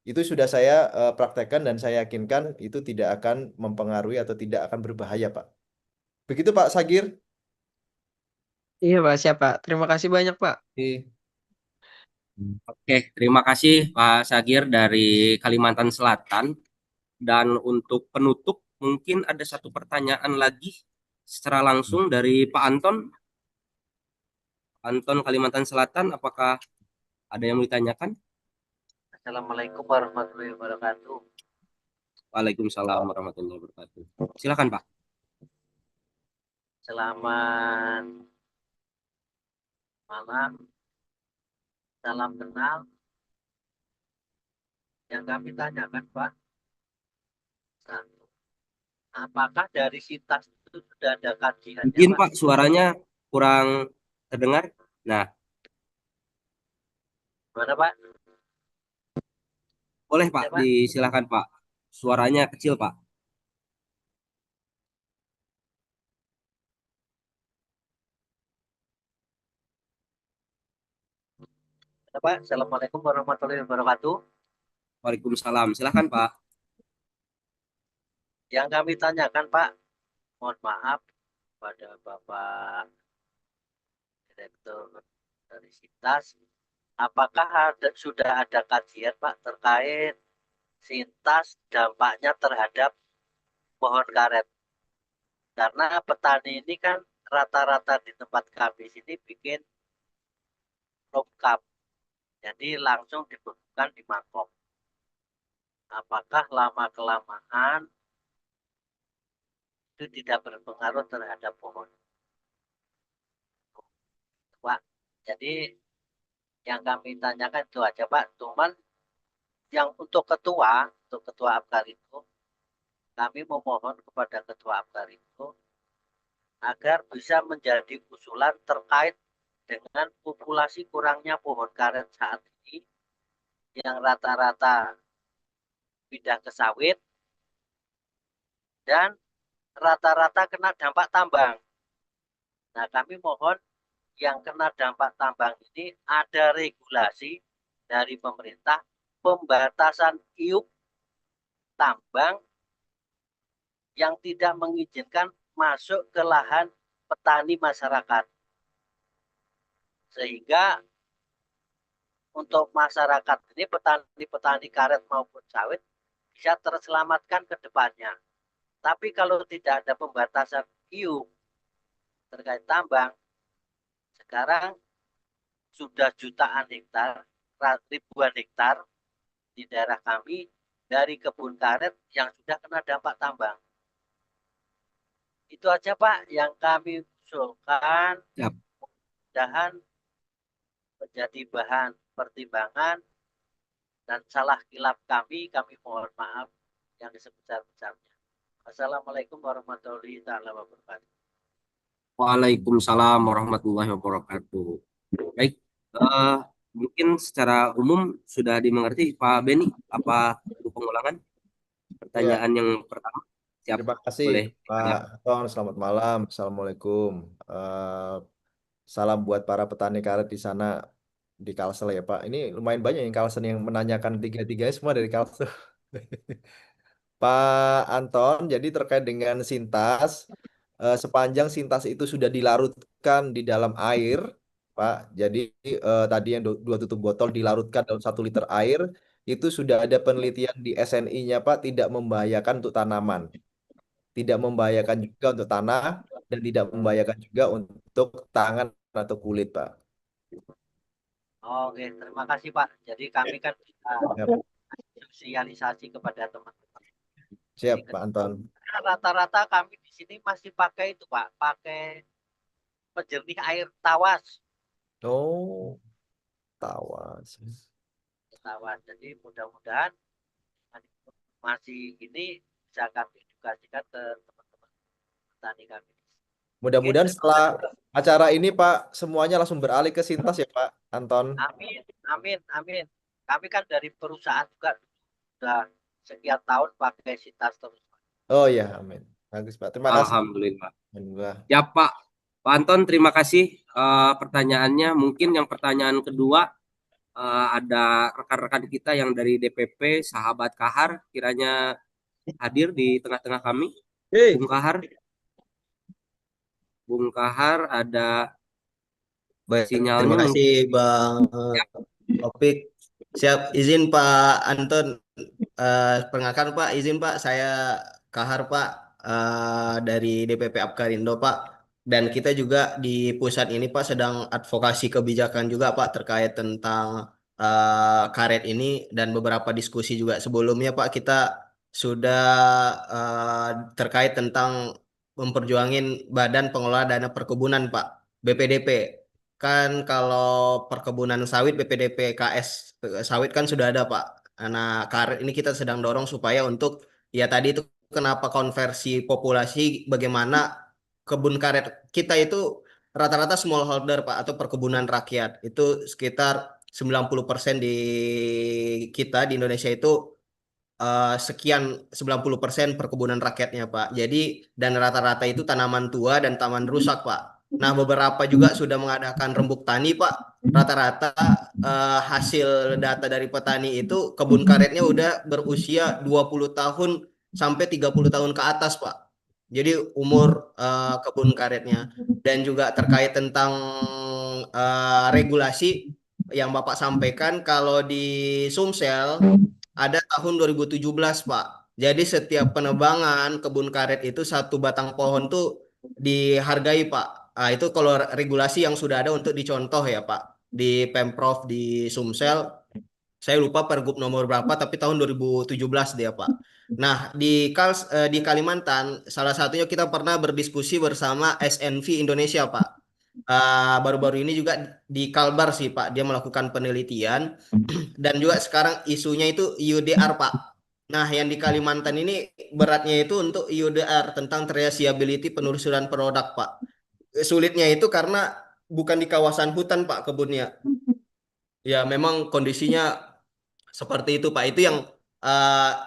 Itu sudah saya praktekkan dan saya yakinkan itu tidak akan mempengaruhi atau tidak akan berbahaya Pak. Begitu Pak Sagir. Iya Pak, siap Pak. Terima kasih banyak Pak. Oke. Oke, terima kasih Pak Sagir dari Kalimantan Selatan. Dan untuk penutup, mungkin ada satu pertanyaan lagi secara langsung dari Pak Anton. Anton Kalimantan Selatan, apakah ada yang mau ditanyakan? Assalamualaikum warahmatullahi wabarakatuh. Waalaikumsalam warahmatullahi wabarakatuh. Silakan Pak. Selamat malam, salam kenal. Yang kami tanyakan Pak, satu, apakah dari Sintas itu sudah ada kajiannya Mungkin Pak? Pak suaranya kurang terdengar. Nah, Mana Pak? boleh Pak, Ya, Pak. disilakan Pak. Suaranya kecil Pak. Ya, Pak. Assalamualaikum warahmatullahi wabarakatuh. Waalaikumsalam. Silakan Pak. Yang kami tanyakan Pak, mohon maaf pada Bapak Direktur dari Sintas, apakah sudah ada kajian Pak terkait Sintas dampaknya terhadap pohon karet? Karena petani ini kan rata-rata di tempat kami sini bikin row cup, jadi langsung dibekukan di mangkok. Apakah lama-kelamaan itu tidak berpengaruh terhadap pohon? Pak, jadi yang kami tanyakan itu aja Pak. Cuman yang untuk ketua APKAR itu, kami memohon kepada ketua APKAR itu agar bisa menjadi usulan terkait dengan populasi kurangnya pohon karet saat ini yang rata-rata pindah ke sawit dan rata-rata kena dampak tambang. Nah, kami mohon yang kena dampak tambang ini ada regulasi dari pemerintah pembatasan iup tambang yang tidak mengizinkan masuk ke lahan petani masyarakat. Sehingga untuk masyarakat ini petani-petani karet maupun sawit bisa terselamatkan ke depannya. Tapi kalau tidak ada pembatasan iup terkait tambang, sekarang sudah jutaan hektar, ribuan hektar di daerah kami dari kebun karet yang sudah kena dampak tambang. Itu aja Pak yang kami usulkan. Yap. Mudah-mudahan menjadi bahan pertimbangan dan salah kilap kami mohon maaf yang sebesar-besarnya. Assalamualaikum warahmatullahi wabarakatuh. Waalaikumsalam warahmatullahi wabarakatuh. Baik, mungkin secara umum sudah dimengerti Pak Beni, apa perlu pengulangan pertanyaan yang pertama? Siap, Terima kasih boleh Pak Anton. Selamat malam. Assalamualaikum. Salam buat para petani karet di sana di Kalsel ya Pak. Ini lumayan banyak yang Kalsel yang menanyakan tiga-tiganya semua dari Kalsel. Pak Anton, jadi terkait dengan Sintas, sepanjang Sintas itu sudah dilarutkan di dalam air, Pak. Jadi tadi yang 2 tutup botol dilarutkan dalam 1 liter air, itu sudah ada penelitian di SNI-nya Pak, tidak membahayakan untuk tanaman, tidak membahayakan juga untuk tanah, dan tidak membahayakan juga untuk tangan atau kulit Pak. Oke, terima kasih Pak. Jadi kami kan bisa Ya, sosialisasi kepada teman-teman. siap Jadi Pak Anton. rata-rata kami di sini masih pakai itu Pak, pakai penjernih air tawas. Oh, tawas. Tawas. Jadi mudah-mudahan masih ini bisa kami edukasikan ke teman-teman petani kami. Mudah-mudahan Oke, setelah acara ini Pak, semuanya langsung beralih ke Sintas ya Pak Anton. amin, amin, amin. Kami kan dari perusahaan juga sudah sekian tahun pakai Sintas terus. Oh ya, amin. Bagus Pak. Terima kasih. Alhamdulillah. Alhamdulillah. Ya Pak Anton, terima kasih pertanyaannya. Mungkin yang pertanyaan kedua ada rekan-rekan kita yang dari DPP Sahabat Kahar, kiranya hadir di tengah-tengah kami. Bung Kahar, ada Baik, sinyalnya terima mungkin. kasih Bang Opik. Siap, izin Pak Anton. Perkenalkan Pak, izin Pak, saya Kahar Pak, dari DPP Apkarindo Pak. Dan kita juga di pusat ini Pak sedang advokasi kebijakan juga Pak terkait tentang karet ini, dan beberapa diskusi juga sebelumnya Pak kita sudah terkait tentang memperjuangin Badan Pengelola Dana Perkebunan Pak, BPDP. Kan kalau perkebunan sawit BPDP KS sawit kan sudah ada Pak. Nah, karet ini kita sedang dorong supaya untuk ya tadi itu kenapa konversi populasi, bagaimana kebun karet kita itu rata-rata smallholder Pak, atau perkebunan rakyat. Itu sekitar 90% di kita di Indonesia itu sekian 90% perkebunan rakyatnya Pak. Jadi dan rata-rata itu tanaman tua dan taman rusak Pak. Nah, beberapa juga sudah mengadakan rembuk tani Pak. Rata-rata hasil data dari petani itu kebun karetnya udah berusia 20 tahun sampai 30 tahun ke atas Pak. Jadi umur kebun karetnya. Dan juga terkait tentang regulasi yang Bapak sampaikan, kalau di Sumsel ada tahun 2017 Pak. Jadi setiap penebangan kebun karet itu satu batang pohon tuh dihargai Pak. Nah, itu kalau regulasi yang sudah ada untuk dicontoh ya Pak. Di Pemprov di Sumsel, saya lupa pergub nomor berapa, tapi tahun 2017 dia Pak. Nah, di Kalimantan, salah satunya kita pernah berdiskusi bersama SNV Indonesia Pak. Baru-baru ini juga di Kalbar sih Pak, dia melakukan penelitian. Dan juga sekarang isunya itu IUDR Pak. Nah, yang di Kalimantan ini beratnya itu untuk IUDR tentang traceability penelusuran produk Pak. Sulitnya itu karena bukan di kawasan hutan Pak kebunnya. Ya memang kondisinya seperti itu Pak. Itu yang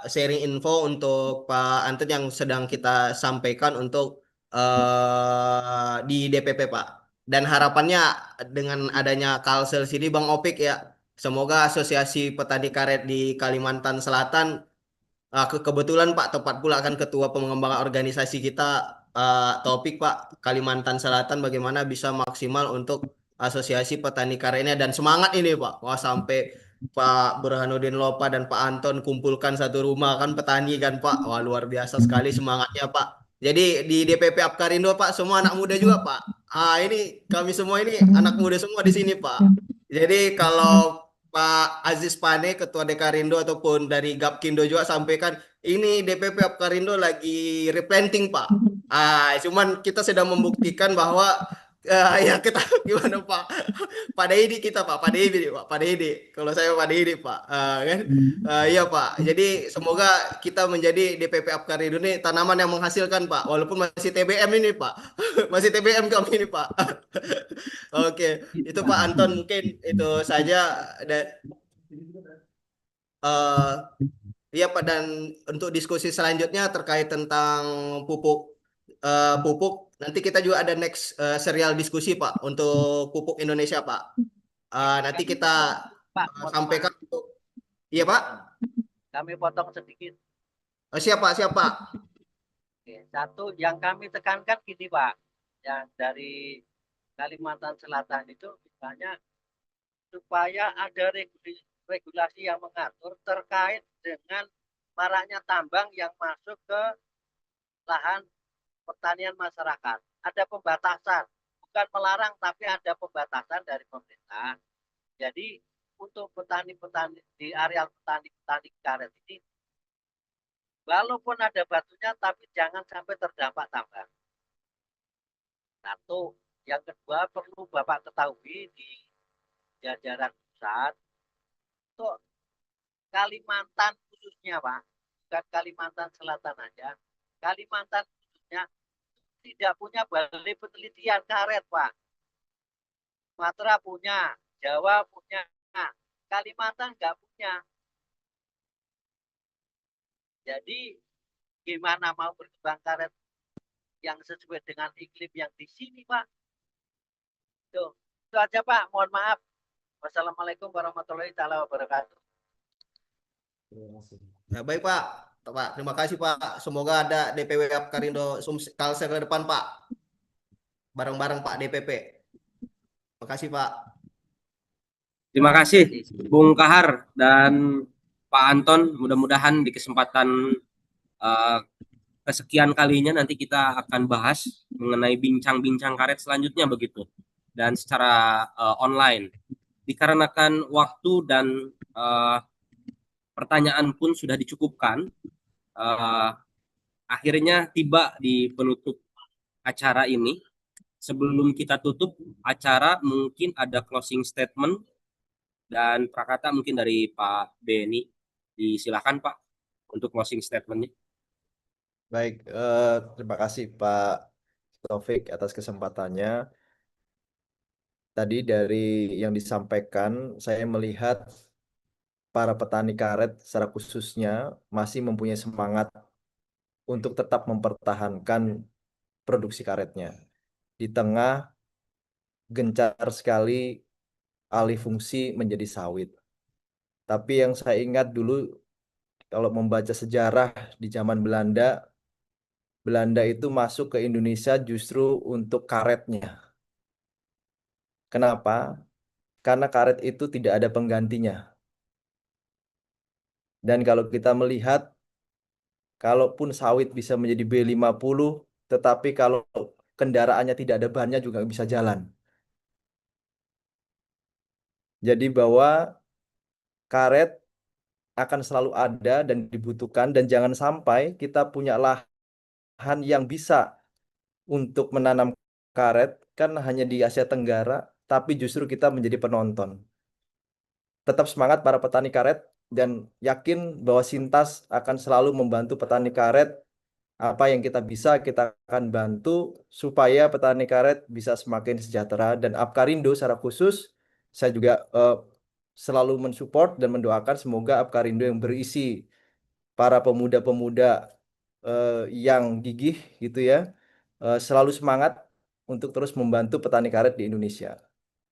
sharing info untuk Pak Anton yang sedang kita sampaikan untuk di DPP Pak. Dan harapannya dengan adanya Kalsel sini Bang Opik ya, semoga Asosiasi Petani Karet di Kalimantan Selatan, kebetulan Pak tepat pula kan ketua pengembangan organisasi kita Topik Pak, Kalimantan Selatan, bagaimana bisa maksimal untuk Asosiasi Petani Karetnya, dan semangat ini Pak. Wah, sampai Pak Burhanuddin Lopa dan Pak Anton kumpulkan satu rumah kan petani kan Pak. Wah, luar biasa sekali semangatnya Pak. Jadi di DPP Apkarindo Pak semua anak muda juga Pak. Ini kami semua ini anak muda semua di sini Pak. Jadi kalau Pak Aziz Pane, Ketua Dekarindo ataupun dari Gapkindo juga sampaikan, ini DPP Apkarindo lagi replanting Pak. Cuman kita sedang membuktikan bahwa ya kita gimana Pak? Pak Dedi kita Pak Dedi Pak, Pak Dedi. Kalau saya Pak Dedi Pak, kan? Iya Pak. Jadi semoga kita menjadi DPP Apkarindo ini tanaman yang menghasilkan Pak, walaupun masih TBM ini Pak, masih TBM kami ini Pak. Oke, itu Pak Anton mungkin itu saja. Eh Iya Pak, dan untuk diskusi selanjutnya terkait tentang pupuk pupuk, nanti kita juga ada next serial diskusi Pak untuk pupuk Indonesia Pak. Nanti kita Pak, sampaikan untuk iya Pak. kami potong sedikit. Siapa siapa? Oke, satu yang kami tekankan gini Pak, yang dari Kalimantan Selatan itu misalnya supaya ada regulasi yang mengatur terkait dengan maraknya tambang yang masuk ke lahan pertanian masyarakat. Ada pembatasan, bukan melarang tapi ada pembatasan dari pemerintah. Jadi untuk petani-petani di areal petani-petani karet ini, walaupun ada batunya tapi jangan sampai terdampak tambang. Satu, yang kedua perlu Bapak ketahui di jajaran pusat, untuk Kalimantan khususnya Pak, bukan Kalimantan Selatan aja, Kalimantan khususnya tidak punya balai penelitian karet Pak. Sumatera punya, Jawa punya, Kalimantan nggak punya. Jadi gimana mau berkembang karet yang sesuai dengan iklim yang di sini Pak? Itu aja Pak, mohon maaf. Wassalamualaikum warahmatullahi wabarakatuh. Nah, baik Pak. Pak, terima kasih Pak. Semoga ada DPW Apkarindo Kalsel ke depan Pak. Bareng-bareng Pak DPP. Terima kasih Pak. Terima kasih Bung Kahar dan Pak Anton. Mudah-mudahan di kesempatan kesekian kalinya nanti kita akan bahas mengenai bincang-bincang karet selanjutnya begitu. Dan secara online. Dikarenakan waktu dan pertanyaan pun sudah dicukupkan, akhirnya tiba di penutup acara ini. Sebelum kita tutup acara, mungkin ada closing statement dan prakata mungkin dari Pak Beni. Disilakan Pak untuk closing statementnya. Baik, terima kasih Pak Taufik atas kesempatannya. Tadi dari yang disampaikan, saya melihat para petani karet secara khususnya masih mempunyai semangat untuk tetap mempertahankan produksi karetnya. Di tengah gencar sekali alih fungsi menjadi sawit. Tapi yang saya ingat dulu, kalau membaca sejarah di zaman Belanda, Belanda itu masuk ke Indonesia justru untuk karetnya. Kenapa? Karena karet itu tidak ada penggantinya. Dan kalau kita melihat, kalaupun sawit bisa menjadi B50, tetapi kalau kendaraannya tidak ada bannya juga bisa jalan. Jadi bahwa karet akan selalu ada dan dibutuhkan, dan jangan sampai kita punya lahan yang bisa untuk menanam karet kan hanya di Asia Tenggara, tapi justru kita menjadi penonton. Tetap semangat para petani karet dan yakin bahwa Sintas akan selalu membantu petani karet. Apa yang kita bisa, kita akan bantu supaya petani karet bisa semakin sejahtera. Dan Apkarindo secara khusus, saya juga selalu mensupport dan mendoakan semoga Apkarindo yang berisi para pemuda-pemuda yang gigih gitu ya, selalu semangat untuk terus membantu petani karet di Indonesia.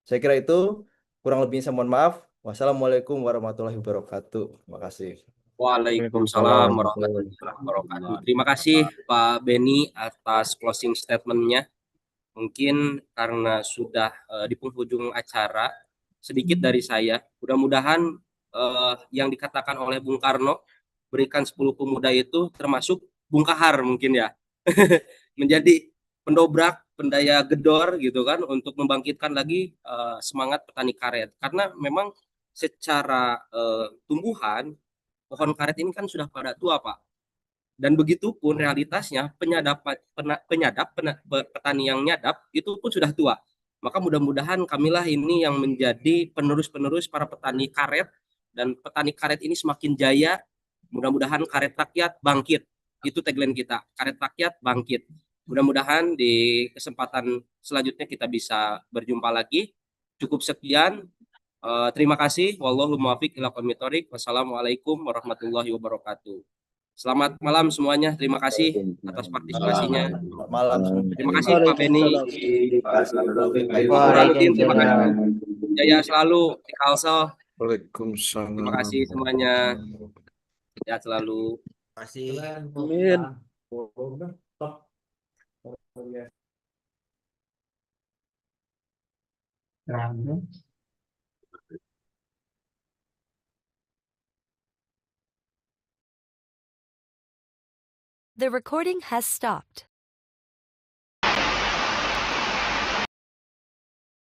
Saya kira itu, kurang lebihnya saya mohon maaf. Wassalamualaikum warahmatullahi wabarakatuh. Terima kasih. Waalaikumsalam warahmatullahi wabarakatuh. Terima kasih Pak Beni atas closing statement-nya. Mungkin karena sudah di penghujung acara, sedikit dari saya. Mudah-mudahan yang dikatakan oleh Bung Karno, berikan 10 pemuda itu termasuk Bung Kahar mungkin ya. Menjadi pendobrak, pendaya gedor gitu kan untuk membangkitkan lagi semangat petani karet. Karena memang secara tumbuhan pohon karet ini kan sudah pada tua Pak. Dan begitu pun realitasnya petani yang nyadap itu pun sudah tua. Maka mudah-mudahan kamilah ini yang menjadi penerus-penerus para petani karet, dan petani karet ini semakin jaya. Mudah-mudahan karet rakyat bangkit. Itu tagline kita, karet rakyat bangkit. Mudah-mudahan di kesempatan selanjutnya kita bisa berjumpa lagi. Cukup sekian. Terima kasih. Wallahu muwaffiq ila aqwamit thoriq. Wassalamualaikum warahmatullahi wabarakatuh. Selamat malam semuanya. Terima kasih atas partisipasinya. Selamat malam semuanya. Terima kasih Pak Beni. Burhanuddin, terima kasih. Jaya selalu di Kalsel. Waalaikumsalam. Terima kasih semuanya. Sehat selalu. Terima kasih. Amin. The recording has stopped.